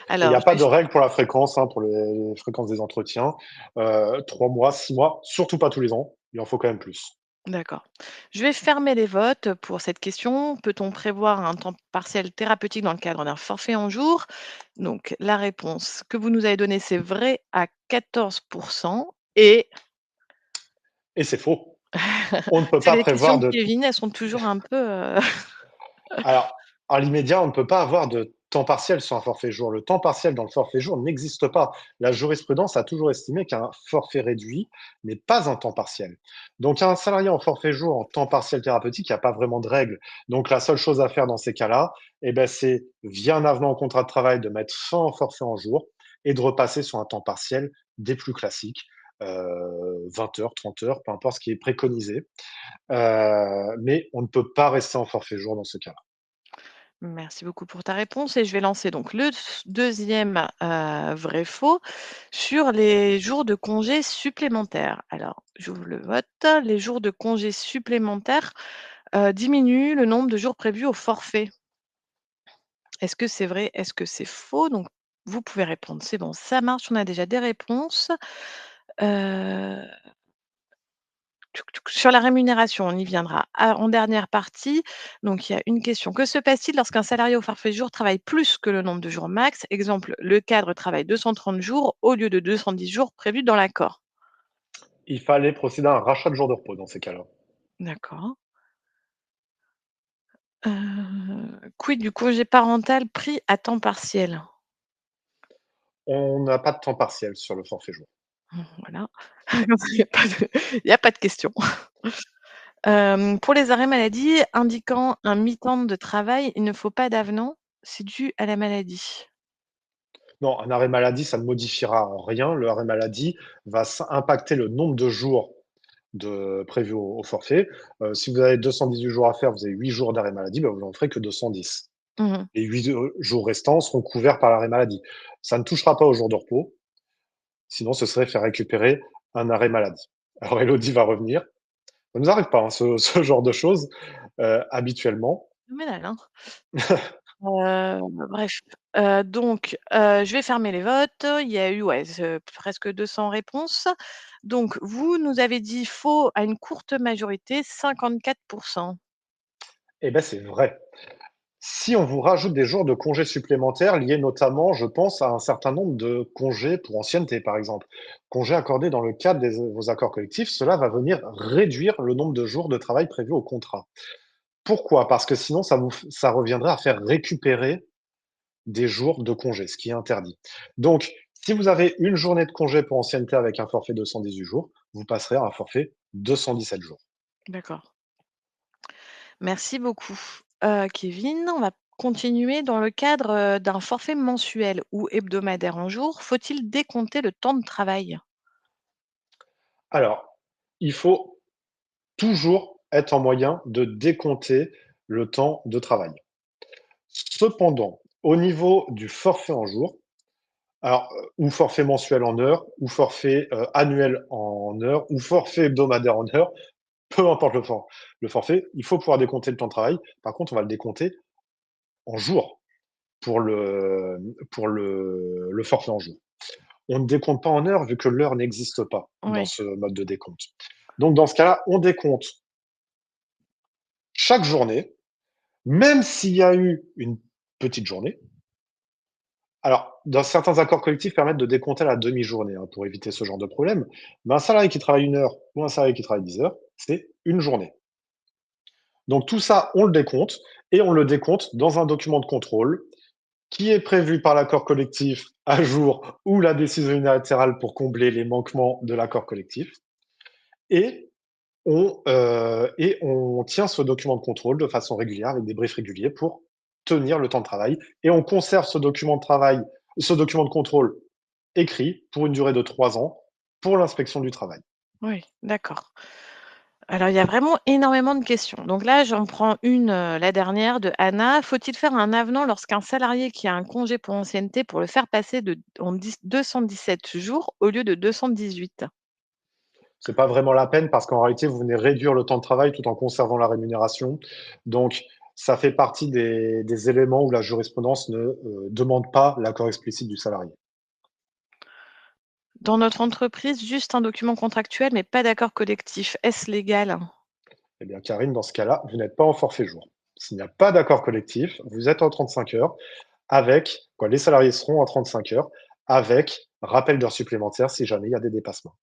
Et il n'y Alors a je pas vais de règle pour la fréquence, hein, pour les fréquences des entretiens. 3 mois, 6 mois, surtout pas tous les ans. Il en faut quand même plus. d'accord. Je vais fermer les votes pour cette question. Peut-on prévoir un temps partiel thérapeutique dans le cadre d'un forfait en jours? Donc la réponse que vous nous avez donnée, c'est vrai à 14 et Et c'est faux. On ne peut c'est pas les questions prévoir de de Kevin, elles sont toujours un peu, Alors, à l'immédiat, on ne peut pas avoir de temps partiel sur un forfait jour. Le temps partiel dans le forfait jour n'existe pas. La jurisprudence a toujours estimé qu'un forfait réduit n'est pas un temps partiel. Donc, un salarié en forfait jour en temps partiel thérapeutique, il n'y a pas vraiment de règle. Donc, la seule chose à faire dans ces cas-là, eh ben, c'est via un avenant au contrat de travail de mettre fin au forfait en jour et de repasser sur un temps partiel des plus classiques, 20 heures, 30 heures, peu importe ce qui est préconisé. Mais on ne peut pas rester en forfait jour dans ce cas-là. merci beaucoup pour ta réponse et je vais lancer donc le deuxième vrai-faux sur les jours de congés supplémentaires. Alors, j'ouvre le vote. Les jours de congés supplémentaires, diminuent le nombre de jours prévus au forfait. Est-ce que c'est vrai? Est-ce que c'est faux? Donc vous pouvez répondre. C'est bon, ça marche, on a déjà des réponses. Heu, sur la rémunération, on y viendra en dernière partie. Donc il y a une question. Que se passe-t-il lorsqu'un salarié au forfait jour travaille plus que le nombre de jours max? Exemple, le cadre travaille 230 jours au lieu de 210 jours prévus dans l'accord. Il fallait procéder à un rachat de jours de repos dans ces cas-là. D'accord. Quid du congé parental pris à temps partiel? On n'a pas de temps partiel sur le forfait jour. Voilà. Il y a pas de question. Pour les arrêts maladie indiquant un mi-temps de travail, il ne faut pas d'avenant, c'est dû à la maladie. Non, un arrêt maladie, ça ne modifiera rien. Le arrêt maladie va impacter le nombre de jours prévus au forfait. Si vous avez 218 jours à faire, vous avez 8 jours d'arrêt maladie, ben, vous n'en ferez que 210. Mmh. Les 8 jours restants seront couverts par l'arrêt maladie. Ça ne touchera pas aux jours de repos, sinon ce serait faire récupérer un arrêt maladie. Alors Elodie va revenir. Ça ne nous arrive pas, hein, ce genre de choses, habituellement. Phénoménal, hein? Bref, je vais fermer les votes. Il y a eu, ouais, presque 200 réponses. Donc vous nous avez dit faux à une courte majorité, 54. Eh ben, c'est vrai. Si on vous rajoute des jours de congés supplémentaires liés notamment, je pense, à un certain nombre de congés pour ancienneté, par exemple, congés accordés dans le cadre de vos accords collectifs, cela va venir réduire le nombre de jours de travail prévus au contrat. Pourquoi? Parce que sinon, ça reviendrait à faire récupérer des jours de congés, ce qui est interdit. Donc, si vous avez une journée de congé pour ancienneté avec un forfait de 118 jours, vous passerez à un forfait 217 jours. D'accord. Merci beaucoup, Kevin. On va continuer dans le cadre, d'un forfait mensuel ou hebdomadaire en jours. Faut-il décompter le temps de travail? Alors, il faut toujours être en moyen de décompter le temps de travail. Cependant, au niveau du forfait en jours, alors, ou forfait mensuel en heures, ou forfait, annuel en heures, ou forfait hebdomadaire en heures, peu importe le forfait, il faut pouvoir décompter le temps de travail. Par contre, on va le décompter en jours pour le forfait en jours. On ne décompte pas en heures vu que l'heure n'existe pas dans Oui, ce mode de décompte. Donc dans ce cas-là, on décompte chaque journée, même s'il y a eu une petite journée. Alors, dans certains accords collectifs permettent de décompter la demi-journée, hein, pour éviter ce genre de problème. Mais un salarié qui travaille 1 heure ou un salarié qui travaille 10 heures, c'est une journée. Donc tout ça, on le décompte et on le décompte dans un document de contrôle qui est prévu par l'accord collectif à jour ou la décision unilatérale pour combler les manquements de l'accord collectif. Et on tient ce document de contrôle de façon régulière avec des briefs réguliers pour tenir le temps de travail. Et on conserve ce document de contrôle écrit pour une durée de 3 ans pour l'inspection du travail. Oui, d'accord. Alors, il y a vraiment énormément de questions. Donc là, j'en prends une, la dernière de Anna. Faut-il faire un avenant lorsqu'un salarié qui a un congé pour ancienneté pour le faire passer de en 217 jours au lieu de 218? C'est pas vraiment la peine parce qu'en réalité, vous venez réduire le temps de travail tout en conservant la rémunération. Donc, ça fait partie des éléments où la jurisprudence ne demande pas l'accord explicite du salarié. Dans notre entreprise, juste un document contractuel, mais pas d'accord collectif. Est-ce légal? Eh bien, Karine, dans ce cas-là, vous n'êtes pas en forfait jour. S'il n'y a pas d'accord collectif, vous êtes en 35 heures avec, quoi, les salariés seront en 35 heures avec rappel d'heures supplémentaires si jamais il y a des dépassements.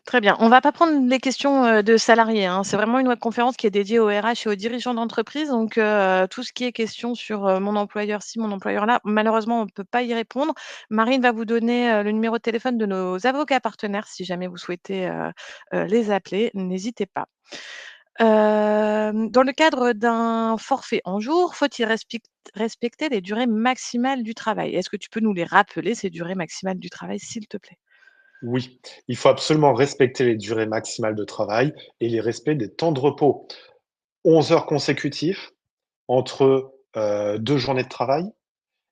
Très bien. On va pas prendre les questions, de salariés, hein. C'est vraiment une web conférence qui est dédiée aux RH et aux dirigeants d'entreprise. Donc, tout ce qui est question sur, mon employeur ci, mon employeur là, malheureusement, on ne peut pas y répondre. Marine va vous donner, le numéro de téléphone de nos avocats partenaires si jamais vous souhaitez, les appeler. N'hésitez pas. Dans le cadre d'un forfait en jour, faut-il respecter les durées maximales du travail? Est-ce que tu peux nous les rappeler, ces durées maximales du travail, s'il te plaît? Oui, il faut absolument respecter les durées maximales de travail et les respects des temps de repos. 11 heures consécutifs entre 2 journées de travail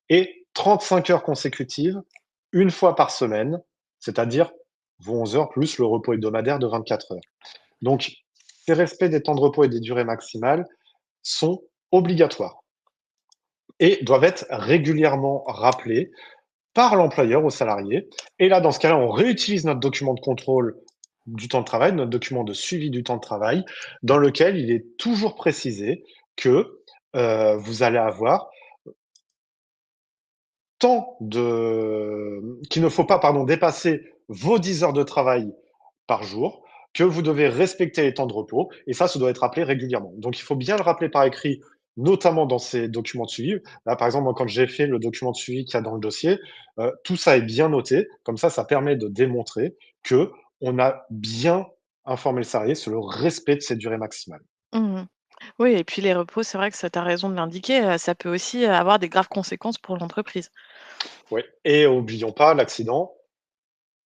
et 35 heures consécutives, une fois par semaine, c'est-à-dire vos 11 heures plus le repos hebdomadaire de 24 heures. Donc, ces respects des temps de repos et des durées maximales sont obligatoires et doivent être régulièrement rappelés par l'employeur aux salariés. Et là, dans ce cas-là, on réutilise notre document de contrôle du temps de travail, notre document de suivi du temps de travail, dans lequel il est toujours précisé que vous allez avoir tant de qu'il ne faut pas, pardon, dépasser vos 10 heures de travail par jour, que vous devez respecter les temps de repos et ça doit être rappelé régulièrement. Donc il faut bien le rappeler par écrit, notamment dans ces documents de suivi. Là, par exemple, moi, quand j'ai fait le document de suivi qu'il y a dans le dossier, tout ça est bien noté. Comme ça permet de démontrer que on a bien informé le salarié sur le respect de ces durées maximales. Mmh. Oui et puis les repos, c'est vrai que ça tu as raison de l'indiquer, ça peut aussi, avoir des graves conséquences pour l'entreprise. Oui et oublions pas l'accident.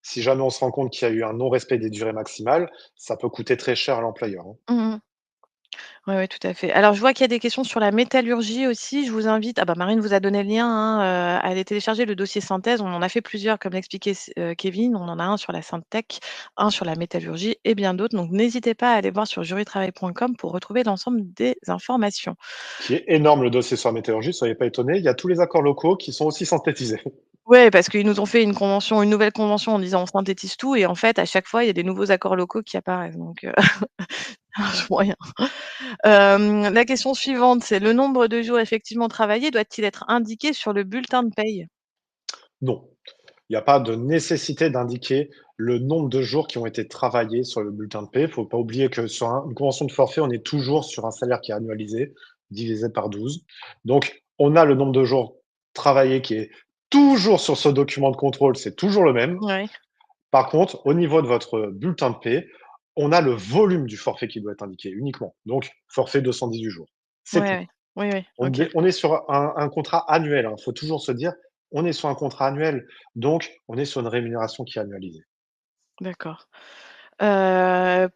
Si jamais on se rend compte qu'il y a eu un non-respect des durées maximales, ça peut coûter très cher à l'employeur, hein. Mmh mh. Ouais, ouais, tout à fait. Alors je vois qu'il y a des questions sur la métallurgie aussi. Je vous invite ah bah, Marine vous a donné le lien, hein, à aller télécharger le dossier synthèse. On en a fait plusieurs comme l'expliquait Kevin. On en a un sur la Syntec, un sur la métallurgie et bien d'autres. Donc n'hésitez pas à aller voir sur jurytravail.com pour retrouver l'ensemble des informations. Qui est énorme le dossier sur la métallurgie, soyez pas étonnés, il y a tous les accords locaux qui sont aussi synthétisés. Ouais, parce qu'ils nous ont fait une nouvelle convention en disant: «On synthétise tout» et en fait, à chaque fois, il y a des nouveaux accords locaux qui apparaissent donc je moyen. La question suivante, c'est le nombre de jours effectivement travaillés doit-il être indiqué sur le bulletin de paye? Non, il n'y a pas de nécessité d'indiquer le nombre de jours qui ont été travaillés sur le bulletin de paie. Il ne faut pas oublier que sur une convention de forfait, on est toujours sur un salaire qui est annualisé, divisé par 12. Donc, on a le nombre de jours travaillés qui est toujours sur ce document de contrôle, c'est toujours le même. Ouais, Par contre, au niveau de votre bulletin de paie, on a le volume du forfait qui doit être indiqué uniquement. Donc, forfait 218 jours. C'est ouais, tout. ouais. Oui, oui, OK, On est sur un contrat annuel, hein. Il faut toujours se dire, on est sur un contrat annuel. Donc, on est sur une rémunération qui est annualisée. d'accord.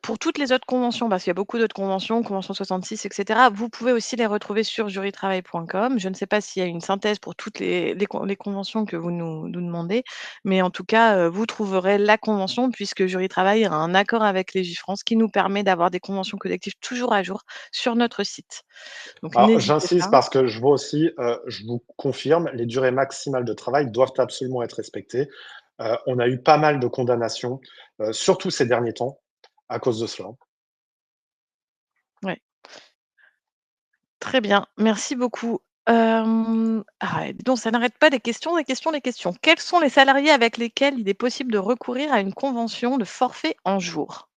Pour toutes les autres conventions, parce qu'il y a beaucoup d'autres conventions, convention 66 et cetera, vous pouvez aussi les retrouver sur jurytravail.com. Je ne sais pas s'il y a une synthèse pour toutes les conventions que vous nous demandez, mais en tout cas, vous trouverez la convention puisque Jury Travail a un accord avec Légifrance qui nous permet d'avoir des conventions collectives toujours à jour sur notre site. Donc Alors, n'hésitez j'insiste pas. parce que je vois aussi, je vous confirme, les durées maximales de travail doivent absolument être respectées. On a eu pas mal de condamnations, surtout ces derniers temps, à cause de cela. Ouais, très bien, merci beaucoup. Dis donc ça n'arrête pas, des questions, des questions, des questions. Quels sont les salariés avec lesquels il est possible de recourir à une convention de forfait en jours?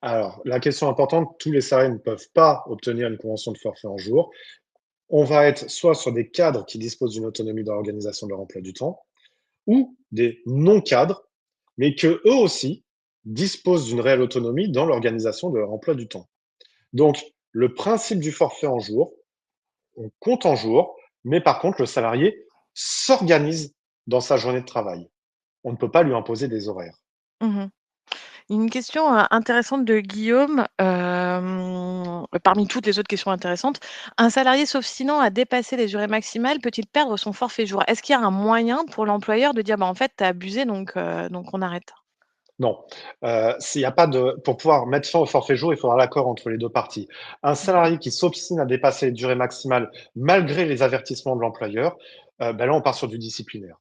Alors, la question importante, tous les salariés ne peuvent pas obtenir une convention de forfait en jour. On va être soit sur des cadres qui disposent d'une autonomie dans l'organisation de leur emploi du temps, ou des non-cadres, mais que eux aussi disposent d'une réelle autonomie dans l'organisation de leur emploi du temps. Donc, le principe du forfait en jour, on compte en jours, mais par contre, le salarié s'organise dans sa journée de travail. On ne peut pas lui imposer des horaires. Mmh. Une question, intéressante de Guillaume, parmi toutes les autres questions intéressantes. Un salarié s'obstinant à dépasser les durées maximales peut-il perdre son forfait jour? Est-ce qu'il y a un moyen pour l'employeur de dire: «Bah, en fait, tu as abusé donc on arrête»? Non, s'il y a pas de pour pouvoir mettre fin au forfait jour, il faudra l'accord entre les 2 parties. Un D'accord, salarié qui s'obstine à dépasser les durées maximales malgré les avertissements de l'employeur, là, on part sur du disciplinaire.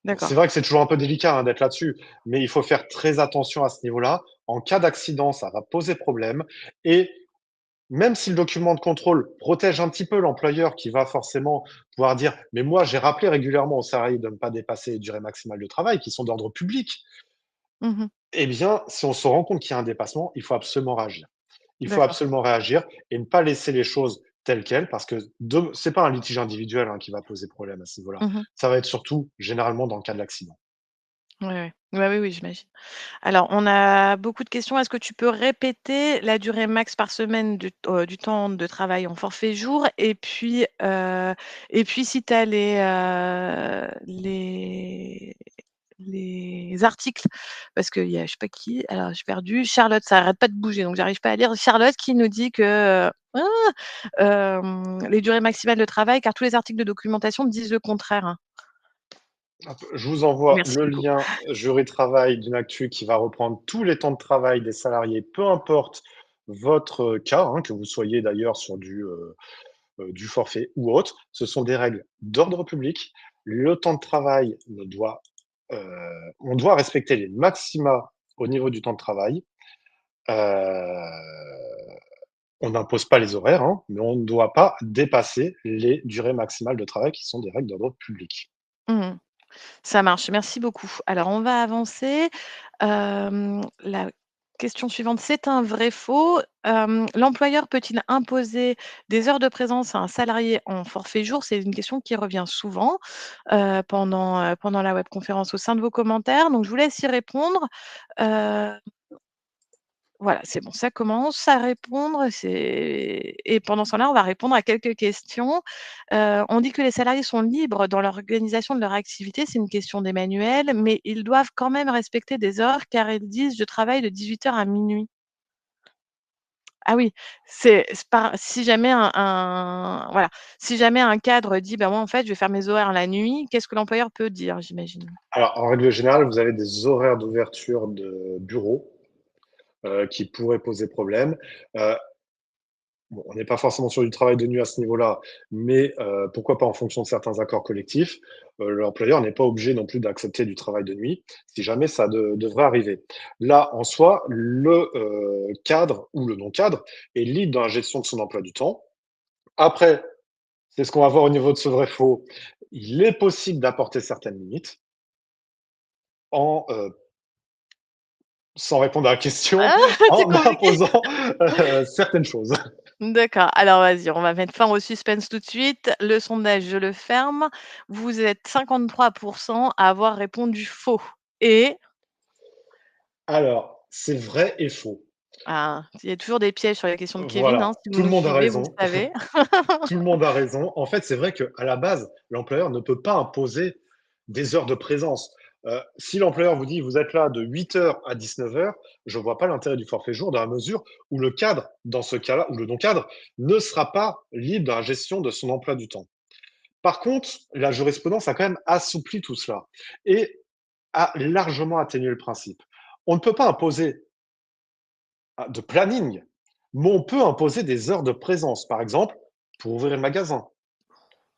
C'est d'accord. vrai que c'est toujours un peu délicat, hein, d'être là-dessus, mais il faut faire très attention à ce niveau-là. En cas d'accident, ça va poser problème et même si le document de contrôle protège un petit peu l'employeur qui va forcément pouvoir dire: «Mais moi, j'ai rappelé régulièrement aux salariés de ne pas dépasser les durées maximales de travail qui sont d'ordre public». Mmh. Eh bien, si on se rend compte qu'il y a un dépassement, il faut absolument réagir. Il faut D'accord. absolument réagir et ne pas laisser les choses telles quelles parce que c'est pas un litige individuel, hein, qui va poser problème à ce niveau-là. Mmh. Ça va être surtout généralement dans le cas de l'accident. Ouais, ouais. Ouais, oui, oui, j'imagine. Alors, on a beaucoup de questions. Est-ce que tu peux répéter la durée max par semaine du temps de travail en forfait jour? Et puis si tu as les articles, parce qu'il y a je sais pas qui, alors j'ai perdu, Charlotte, ça arrête pas de bouger, donc j'arrive pas à lire. Charlotte qui nous dit que, les durées maximales de travail, car tous les articles de documentation disent le contraire, hein. Hop, je vous envoie Merci le beaucoup. lien Jury Travail d'une actu qui va reprendre tous les temps de travail des salariés, peu importe votre cas, hein, que vous soyez d'ailleurs sur du forfait ou autre. Ce sont des règles d'ordre public. Le temps de travail ne doit, heu, on doit respecter les maxima au niveau du temps de travail. Heu, on n'impose pas les horaires, hein, mais on ne doit pas dépasser les durées maximales de travail qui sont des règles d'ordre public. Mmh. Ça marche, merci beaucoup. Alors on va avancer. La question suivante, c'est un vrai faux. L'employeur peut-il imposer des heures de présence à un salarié en forfait jour? C'est une question qui revient souvent, pendant la webconférence au sein de vos commentaires, donc je vous laisse y répondre. Heu Voilà, c'est bon, ça commence à répondre, et pendant ce temps-là, on va répondre à quelques questions. On dit que les salariés sont libres dans l'organisation de leur activité, c'est une question d'Emmanuel, mais ils doivent quand même respecter des heures car ils disent: «Je travaille de 18 heures à minuit». Ah oui, c'est pas si jamais voilà, si jamais un cadre dit: «Bah, moi, en fait, je vais faire mes horaires la nuit», qu'est-ce que l'employeur peut dire, j'imagine? Alors, en règle générale, vous avez des horaires d'ouverture de bureaux, qui pourraient poser problème. Heu, bon, on n'est pas forcément sur du travail de nuit à ce niveau-là, mais pourquoi pas en fonction de certains accords collectifs. L'employeur n'est pas obligé non plus d'accepter du travail de nuit, si jamais ça devrait arriver. Là, en soi, cadre ou le non-cadre est libre dans la gestion de son emploi du temps. Après, c'est ce qu'on va voir au niveau de ce vrai faux. Il est possible d'apporter certaines limites en, sans répondre à la question, Ah! C'est en compliqué. imposant, certaines choses. D'accord, alors vas-y, on va mettre fin au suspense tout de suite. Le sondage, je le ferme. Vous êtes 53 à avoir répondu faux. Et Alors, c'est vrai et faux. ah, il y a toujours des pièges sur les questions de Kevin, hein, Voilà, si vous tout le nous monde a suivez, vous le raison. savez. Tout le monde a raison. En fait, c'est vrai qu'à la base, l'employeur ne peut pas imposer des heures de présence. Si l'employeur vous dit: «Vous êtes là de 8 heures à 19 heures», je ne vois pas l'intérêt du forfait jour dans la mesure où le cadre, dans ce cas-là, ou le non-cadre, ne sera pas libre dans la gestion de son emploi du temps. Par contre, la jurisprudence a quand même assoupli tout cela et a largement atténué le principe. On ne peut pas imposer de planning, mais on peut imposer des heures de présence. Par exemple, pour ouvrir le magasin,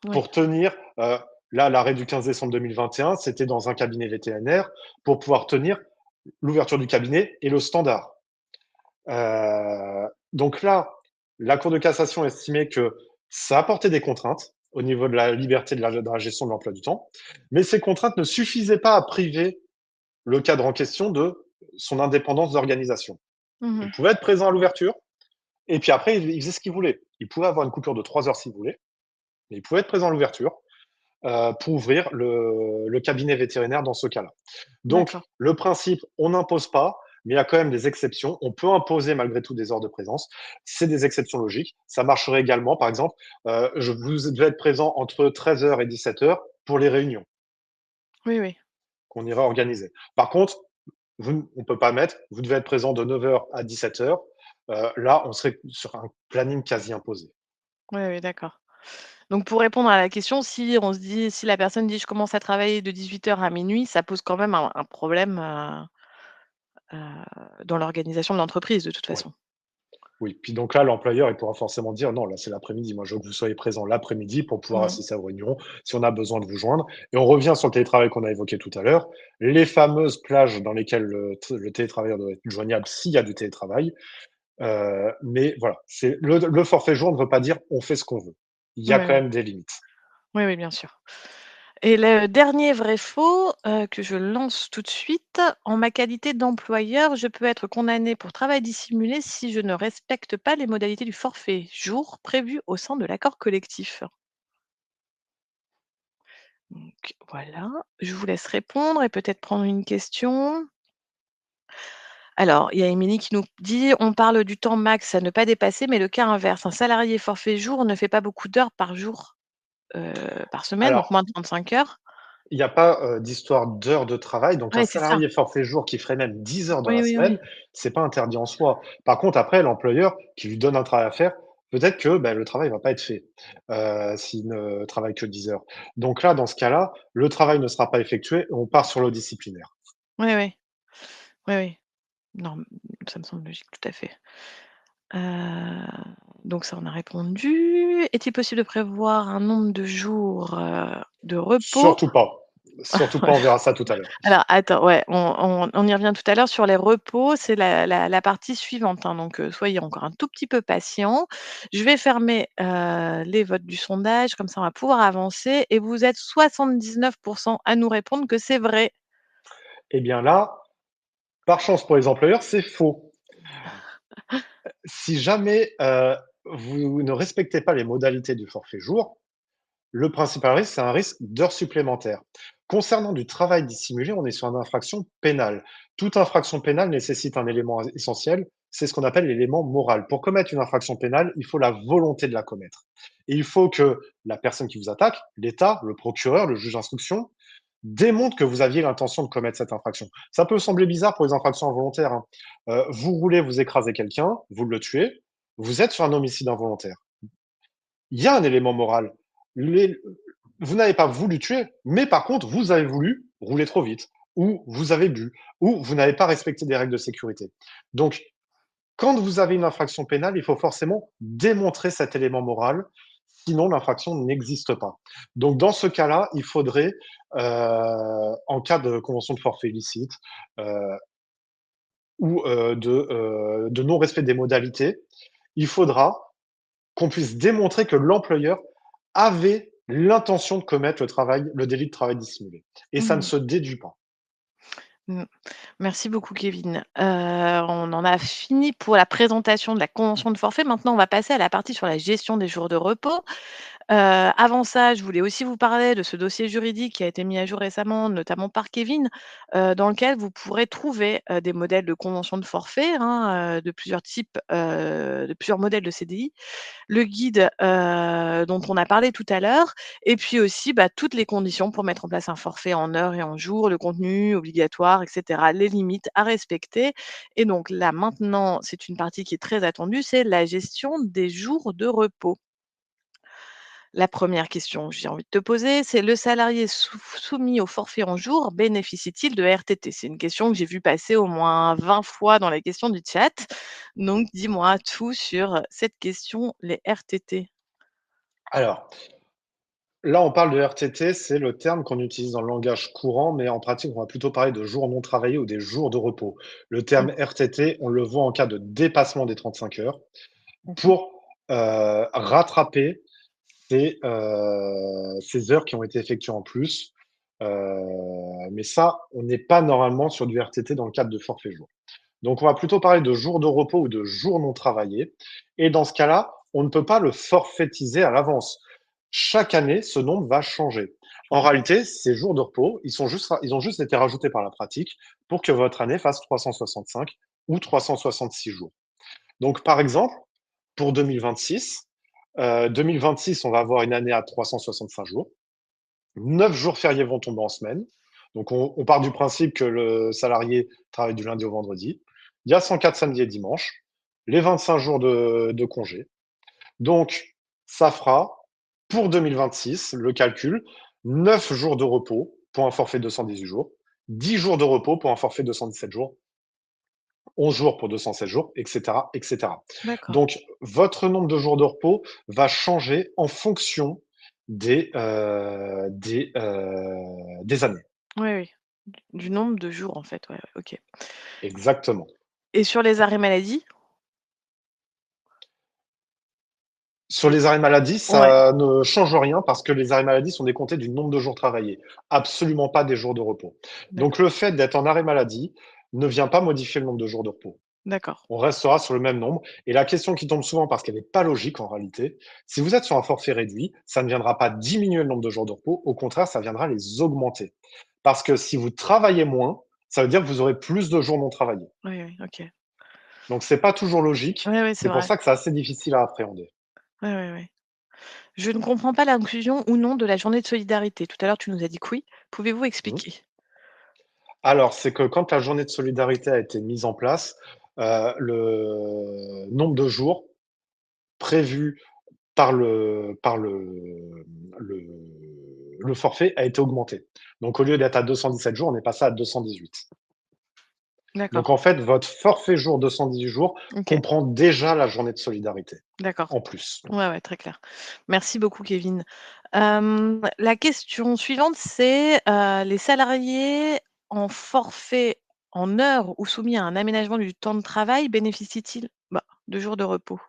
Oui. pour tenir, là, l'arrêt du 15 décembre 2021, c'était dans un cabinet vétérinaire pour pouvoir tenir l'ouverture du cabinet et le standard. Donc là, la Cour de cassation a estimé que ça apportait des contraintes au niveau de la liberté de la gestion de l'emploi du temps, mais ces contraintes ne suffisaient pas à priver le cadre en question de son indépendance d'organisation. Il Mmh. pouvait être présent à l'ouverture et puis après, il faisait ce qu'il voulait. Il pouvait avoir une coupure de 3 heures s'il voulait, mais il pouvait être présent à l'ouverture pour ouvrir le cabinet vétérinaire dans ce cas-là. Donc, D'accord. le principe, on n'impose pas, mais il y a quand même des exceptions. On peut imposer malgré tout des heures de présence. C'est des exceptions logiques. Ça marcherait également, par exemple, vous devez être présent entre 13 heures et 17 heures pour les réunions Oui, oui. qu'on ira organiser. Par contre, on ne peut pas mettre, vous devez être présent de 9 heures à 17 heures. Là, on serait sur un planning quasi imposé. Oui, oui, d'accord. Donc pour répondre à la question, si la personne dit: «Je commence à travailler de 18 heures à minuit», ça pose quand même un problème, dans l'organisation de l'entreprise de toute Ouais. façon. Oui, puis donc là, l'employeur, il pourra forcément dire: «Non, là, c'est l'après-midi. Moi, je veux que vous soyez présent l'après-midi pour pouvoir Mmh. assister aux réunions, si on a besoin de vous joindre» et on revient sur le télétravail qu'on a évoqué tout à l'heure. Les fameuses plages dans lesquelles le télétravailleur doit être joignable s'il y a du télétravail. Mais voilà, c'est le forfait jour ne veut pas dire: «On fait ce qu'on veut». Il y a Oui, quand oui. même des limites. Oui, oui, bien sûr. Et le dernier vrai faux, que je lance tout de suite: «En ma qualité d'employeur, je peux être condamné pour travail dissimulé si je ne respecte pas les modalités du forfait jour prévues au sein de l'accord collectif». Donc voilà, je vous laisse répondre et peut-être prendre une question. Alors, il y a Émilie qui nous dit: «On parle du temps max à ne pas dépasser, mais le cas inverse, un salarié forfait jour ne fait pas beaucoup d'heures par jour, par semaine, donc Alors, moins de 35 heures». il y a pas, d'histoire d'heures de travail, donc un Ouais, c'est ça. salarié forfait jour qui ferait même 10 heures dans Oui, la oui, oui. semaine, c'est pas interdit en soi. Par contre, après, l'employeur qui lui donne un travail à faire, peut-être que, bah, le travail va pas être fait, s'il ne travaille que 10 heures. Donc là, dans ce cas-là, le travail ne sera pas effectué et on part sur le disciplinaire. Oui, oui. Oui, oui. Non, ça me semble logique, tout à fait. Heu, donc ça, on a répondu. Est-il possible de prévoir un nombre de jours, de repos? Surtout pas. Surtout pas, on verra ça tout à l'heure. Alors attends, ouais, on y revient tout à l'heure sur les repos, c'est la partie suivante, hein, donc soyez encore un tout petit peu patients. Je vais fermer, les votes du sondage, comme ça on va pouvoir avancer et vous êtes 79 à nous répondre que c'est vrai. Eh bien là, par chance pour les employeurs, c'est faux. Si jamais, vous ne respectez pas les modalités du forfait jour, le principal risque, c'est un risque d'heures supplémentaires. Concernant du travail dissimulé, on est sur une infraction pénale. Toute infraction pénale nécessite un élément essentiel, c'est ce qu'on appelle l'élément moral. Pour commettre une infraction pénale, il faut la volonté de la commettre. Et il faut que la personne qui vous attaque, l'État, le procureur, le juge d'instruction, démontre que vous aviez l'intention de commettre cette infraction. Ça peut sembler bizarre pour les infractions involontaires, hein. Vous roulez, vous écrasez quelqu'un, vous le tuez, vous êtes sur un homicide involontaire. Il y a un élément moral. Les Vous n'avez pas voulu tuer, mais par contre, vous avez voulu rouler trop vite, ou vous avez bu, ou vous n'avez pas respecté des règles de sécurité. Donc, quand vous avez une infraction pénale, il faut forcément démontrer cet élément moral, sinon l'infraction n'existe pas. Donc dans ce cas-là, il faudrait, en cas de convention de forfait illicite, heu, ou, de non-respect des modalités, il faudra qu'on puisse démontrer que l'employeur avait l'intention de commettre le délit de travail dissimulé et ça ne Mmh. se déduit pas. Mmh. Merci beaucoup Kevin. On en a fini pour la présentation de la convention de forfait. Maintenant, on va passer à la partie sur la gestion des jours de repos. Avant ça, je voulais aussi vous parler de ce dossier juridique qui a été mis à jour récemment, notamment par Kevin, dans lequel vous pourrez trouver, des modèles de convention de forfait, hein, de plusieurs types, de plusieurs modèles de CDI, le guide, dont on a parlé tout à l'heure et puis aussi, bah, toutes les conditions pour mettre en place un forfait en heures et en jours, le contenu obligatoire et cetera, les limites à respecter et donc là, maintenant, c'est une partie qui est très attendue, c'est la gestion des jours de repos. La première question que j'ai envie de te poser, c'est le salarié soumis au forfait en jours bénéficie-t-il de RTT? C'est une question que j'ai vue passer au moins 20 fois dans les questions du chat. Donc, dis-moi tout sur cette question, les RTT. Alors, là, on parle de RTT, c'est le terme qu'on utilise dans le langage courant, mais en pratique, on va plutôt parler de jours non travaillés ou des jours de repos. Le Mmh. terme RTT, on le voit en cas de dépassement des 35 heures Mmh. pour, rattraper ces heures qui ont été effectuées en plus. Mais ça, on n'est pas normalement sur du RTT dans le cadre de forfait jour. Donc, on va plutôt parler de jours de repos ou de jours non travaillés. Et dans ce cas-là, on ne peut pas le forfaitiser à l'avance. Chaque année, ce nombre va changer. En réalité, ces jours de repos, ils ont juste été rajoutés par la pratique pour que votre année fasse 365 ou 366 jours. Donc, par exemple, pour 2026, on va avoir une année à 365 jours. 9 jours fériés vont tomber en semaine. Donc, on part du principe que le salarié travaille du lundi au vendredi. Il y a 104 samedis et dimanches, les 25 jours de congé. Donc, ça fera, pour 2026, le calcul, 9 jours de repos pour un forfait de 218 jours, 10 jours de repos pour un forfait de 117 jours, 11 jours pour 216 jours, etc., etc. D'accord. Donc, votre nombre de jours de repos va changer en fonction des années. Oui, oui. Du nombre de jours, en fait, ouais, ouais, OK. Exactement. Et sur les arrêts maladie? Sur les arrêts maladie, Ouais, ça ne change rien parce que les arrêts maladie sont décomptés du nombre de jours travaillés, absolument pas des jours de repos. Donc, d'accord, le fait d'être en arrêt maladie ne vient pas modifier le nombre de jours de repos. d'accord. On restera sur le même nombre. Et la question qui tombe souvent, parce qu'elle n'est pas logique en réalité, si vous êtes sur un forfait réduit, ça ne viendra pas diminuer le nombre de jours de repos, au contraire, ça viendra les augmenter. Parce que si vous travaillez moins, ça veut dire que vous aurez plus de jours non travaillés. Oui, oui, OK. Donc, c'est pas toujours logique. Oui, oui, c'est C'est pour vrai. ça que c'est assez difficile à appréhender. Oui, oui, oui. Je ne comprends pas l'inclusion ou non de la journée de solidarité. Tout à l'heure, tu nous as dit que oui. Pouvez-vous Mmh. expliquer? Alors, c'est que quand la journée de solidarité a été mise en place, le nombre de jours prévus par le forfait a été augmenté. Donc au lieu d'être à 217 jours, on est passé à 218. D'accord, Donc en fait, votre forfait jour 218 jours OK, comprend déjà la journée de solidarité d'accord. en plus. Ouais, ouais, très clair. Merci beaucoup, Kevin. La question suivante, c'est, les salariés en forfait en heures ou soumis à un aménagement du temps de travail bénéficient-ils, de jours de repos?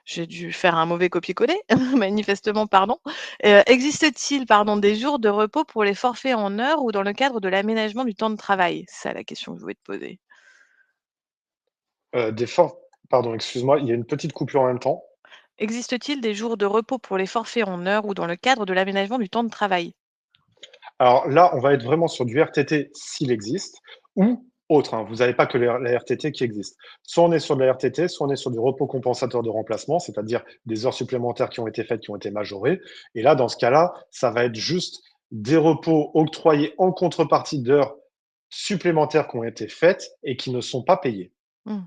J'ai dû faire un mauvais copier-coller, manifestement, pardon. Existe-t-il, pardon, des jours de repos pour les forfaits en heures ou dans le cadre de l'aménagement du temps de travail? C'est ça la question que je voulais te poser. Des for Pardon, excuse-moi, il y a une petite coupure en même temps. Existe-t-il des jours de repos pour les forfaits en heures ou dans le cadre de l'aménagement du temps de travail? Alors là, on va être vraiment sur du RTT s'il existe ou autre, hein. Vous n'avez pas que la RTT qui existe. Soit on est sur de la RTT, soit on est sur du repos compensateur de remplacement, c'est-à-dire des heures supplémentaires qui ont été faites, qui ont été majorées. Et là, dans ce cas-là, ça va être juste des repos octroyés en contrepartie d'heures supplémentaires qui ont été faites et qui ne sont pas payées. Mmh.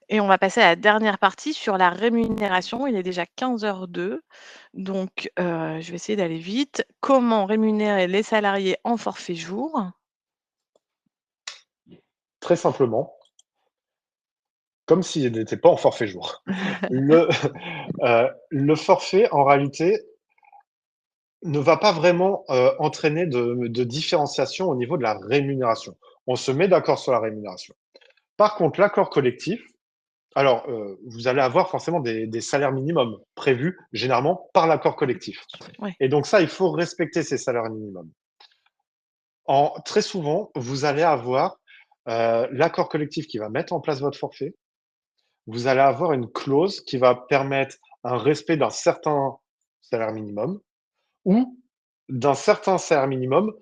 Et on va passer à la dernière partie sur la rémunération. Il est déjà 15h02, donc je vais essayer d'aller vite. Comment rémunérer les salariés en forfait jour? Très simplement, comme s'il n'était pas en forfait jour. Le, le forfait, en réalité, ne va pas vraiment, entraîner de différenciation au niveau de la rémunération. On se met d'accord sur la rémunération. Par contre, l'accord collectif, alors, vous allez avoir forcément des salaires minimums prévus généralement par l'accord collectif Ouais, et donc ça, il faut respecter ces salaires minimums. Très souvent, vous allez avoir, l'accord collectif qui va mettre en place votre forfait. Vous allez avoir une clause qui va permettre un respect d'un certain salaire minimum ou d'un certain salaire minimum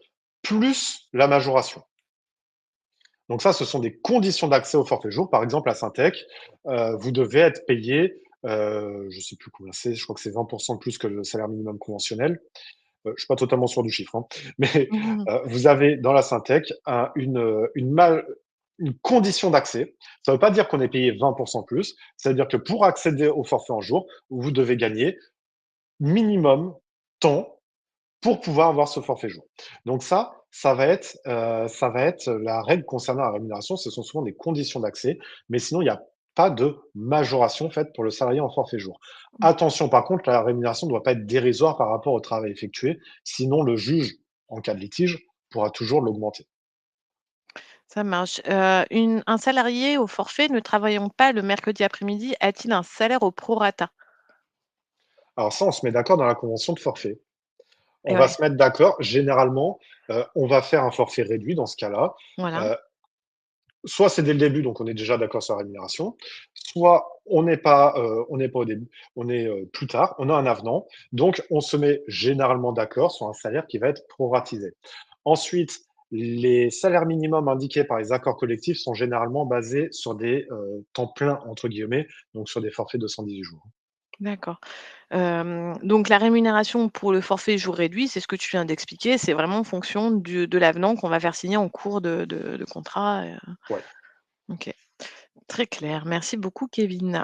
plus la majoration. Donc ça, ce sont des conditions d'accès au forfait jour. Par exemple, à Syntec, vous devez être payé, je ne sais plus combien c'est, je crois que c'est 20 de plus que le salaire minimum conventionnel. Je ne suis pas totalement sûr du chiffre, hein, mais mmh. vous avez dans la Syntec une condition d'accès. Ça ne veut pas dire qu'on est payé 20 de plus, ça veut dire que pour accéder au forfait en jour, vous devez gagner minimum tant pour pouvoir avoir ce forfait jour. Donc ça va être la règle concernant la rémunération. Ce sont souvent des conditions d'accès, mais sinon, il n'y a pas de majoration faite pour le salarié en forfait jour. Attention, par contre, la rémunération ne doit pas être dérisoire par rapport au travail effectué, sinon le juge, en cas de litige, pourra toujours l'augmenter. Ça marche. Un salarié au forfait ne travaillant pas le mercredi après-midi a-t-il un salaire au prorata? Alors ça, on se met d'accord dans la convention de forfait. On Et va ouais, se mettre d'accord. Généralement, on va faire un forfait réduit dans ce cas-là. voilà. Euh, Soit c'est dès le début, donc on est déjà d'accord sur la rémunération, soit on n'est pas au début, on est, plus tard, on a un avenant, donc on se met généralement d'accord sur un salaire qui va être proratisé. Ensuite, les salaires minimums indiqués par les accords collectifs sont généralement basés sur des, «temps plein» entre guillemets, donc sur des forfaits de 118 jours. D'accord. Donc la rémunération pour le forfait jour réduit, c'est ce que tu viens d'expliquer, c'est vraiment en fonction de l'avenant qu'on va faire signer en cours de contrat, Ouais. OK. Très clair. Merci beaucoup Kevin.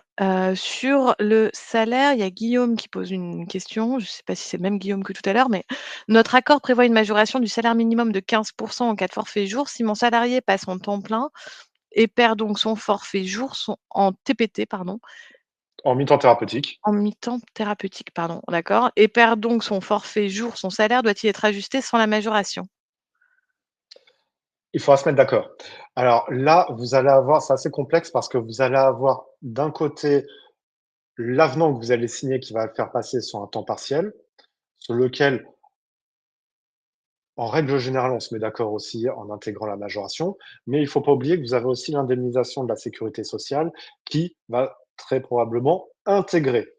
Sur le salaire, il y a Guillaume qui pose une question, je ne sais pas si c'est le même Guillaume que tout à l'heure, mais notre accord prévoit une majoration du salaire minimum de 15 en cas de forfait jour. Si mon salarié passe en temps plein et perd donc son forfait jour son en TPT pardon, En mi-temps thérapeutique, en mi-temps thérapeutique pardon, d'accord, et perd donc son forfait jour, son salaire doit-il être ajusté sans la majoration? il faudra se mettre d'accord. Alors là, vous allez avoir c'est assez complexe parce que vous allez avoir d'un côté l'avenant que vous allez signer qui va le faire passer sur un temps partiel, sur lequel, en règle générale, on se met d'accord aussi en intégrant la majoration, mais il ne faut pas oublier que vous avez aussi l'indemnisation de la sécurité sociale qui va très probablement intégrer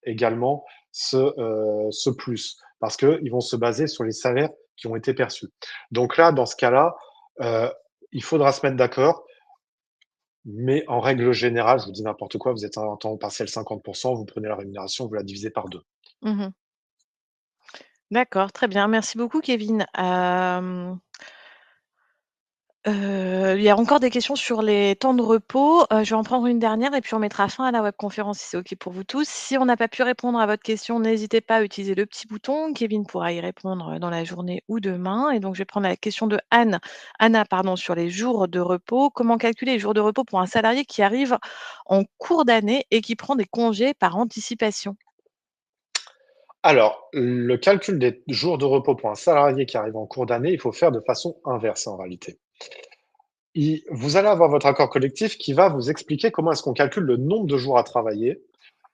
également ce plus, parce qu'ils vont se baser sur les salaires qui ont été perçus. Donc là, dans ce cas-là, heu, il faudra se mettre d'accord, mais en règle générale, je vous dis n'importe quoi, vous êtes en temps partiel 50, vous prenez la rémunération, vous la divisez par 2. Mmh. D'accord, très bien. Merci beaucoup Kevin. Il y a encore des questions sur les temps de repos. Je vais en prendre une dernière et puis on mettra fin à la webconférence si c'est OK pour vous tous. Si on n'a pas pu répondre à votre question, n'hésitez pas à utiliser le petit bouton. Kevin pourra y répondre, dans la journée ou demain, et donc je vais prendre la question de Anna pardon, sur les jours de repos. Comment calculer les jours de repos pour un salarié qui arrive en cours d'année et qui prend des congés par anticipation? Alors, le calcul des jours de repos pour un salarié qui arrive en cours d'année, il faut faire de façon inverse en réalité. Vous allez avoir votre accord collectif qui va vous expliquer comment est-ce qu'on calcule le nombre de jours à travailler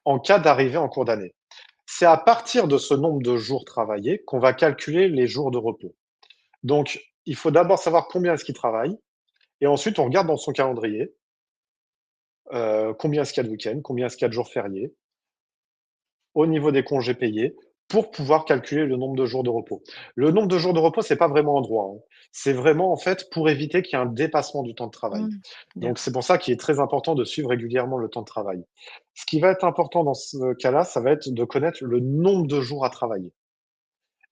en cas d'arrivée en cours d'année. C'est à partir de ce nombre de jours travaillés qu'on va calculer les jours de repos. Donc, il faut d'abord savoir combien est-ce qu'il travaille et ensuite on regarde dans son calendrier, combien est-ce qu'il y a de week-ends, combien est-ce qu'il y a de jours fériés, au niveau des congés payés, pour pouvoir calculer le nombre de jours de repos. Le nombre de jours de repos, c'est pas vraiment un droit, hein. C'est vraiment, en fait, pour éviter qu'il y ait un dépassement du temps de travail. Mmh. Donc c'est D'accord. pour ça qu'il est très important de suivre régulièrement le temps de travail. Ce qui va être important dans ce cas-là, ça va être de connaître le nombre de jours à travailler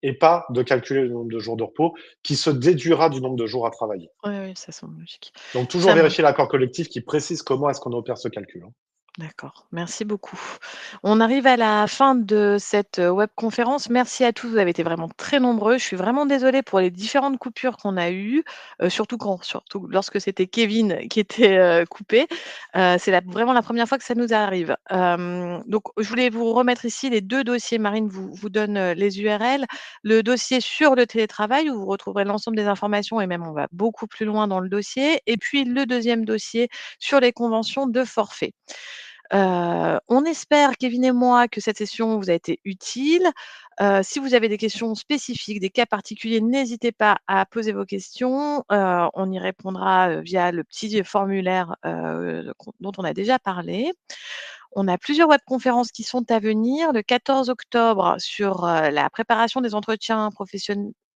et pas de calculer le nombre de jours de repos qui se déduira du nombre de jours à travailler. Oui, oui, ça semble logique. Donc toujours Ça vérifier l'accord collectif qui précise comment est-ce qu'on opère ce calcul, hein. D'accord, merci beaucoup. On arrive à la fin de cette, webconférence. Merci à tous, vous avez été vraiment très nombreux. Je suis vraiment désolée pour les différentes coupures qu'on a eues, surtout lorsque c'était Kevin qui était, coupé. C'est vraiment la première fois que ça nous arrive. Donc je voulais vous remettre ici les 2 dossiers. Marine vous donne, les URL. Le dossier sur le télétravail où vous retrouverez l'ensemble des informations et même on va beaucoup plus loin dans le dossier, et puis le deuxième dossier sur les conventions de forfait. On espère, Kevin et moi, que cette session vous a été utile. Si vous avez des questions spécifiques, des cas particuliers, n'hésitez pas à poser vos questions. On y répondra, via le petit formulaire, dont on a déjà parlé. On a plusieurs webconférences qui sont à venir. Le 14 octobre sur, la préparation des entretiens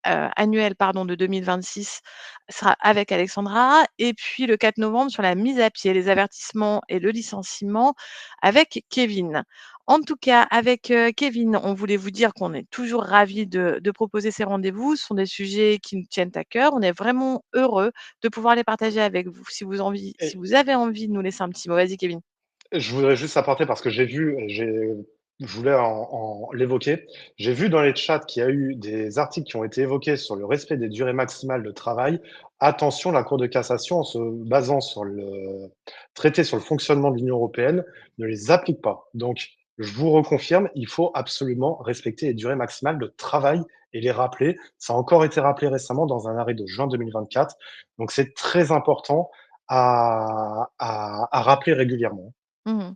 annuels pardon, de 2026 sera avec Alexandra, et puis le 4 novembre sur la mise à pied, les avertissements et le licenciement avec Kevin. En tout cas, avec, Kevin, on voulait vous dire qu'on est toujours ravis de proposer ces rendez-vous. Ce sont des sujets qui nous tiennent à cœur. On est vraiment heureux de pouvoir les partager avec vous. Si Et vous avez envie de nous laisser un petit mot, vas-y Kevin. je voudrais juste apporter parce que je voulais l'évoquer. J'ai vu dans les chats qu'il y a eu des articles qui ont été évoqués sur le respect des durées maximales de travail. Attention, la Cour de cassation, en se basant sur le traité sur le fonctionnement de l'Union européenne, ne les applique pas. Donc, je vous reconfirme, il faut absolument respecter les durées maximales de travail et les rappeler. Ça a encore été rappelé récemment dans un arrêt de juin 2024. Donc, c'est très important à rappeler régulièrement. Mmh.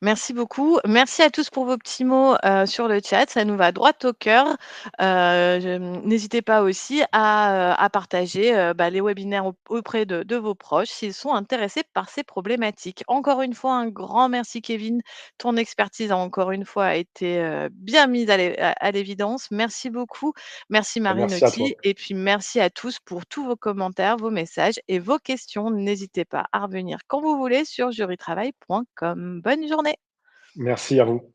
Merci beaucoup. Merci à tous pour vos petits mots, sur le chat, ça nous va droit au cœur. N'hésitez pas aussi à partager, les webinaires auprès de vos proches s'ils sont intéressés par ces problématiques. Encore une fois, un grand merci Kevin. Ton expertise a encore une fois été, bien mise à l'évidence. Merci beaucoup. Merci Marine Merci à toi. aussi, et puis merci à tous pour tous vos commentaires, vos messages et vos questions. N'hésitez pas à revenir quand vous voulez sur jurytravail.com. Bonne journée. Merci à vous.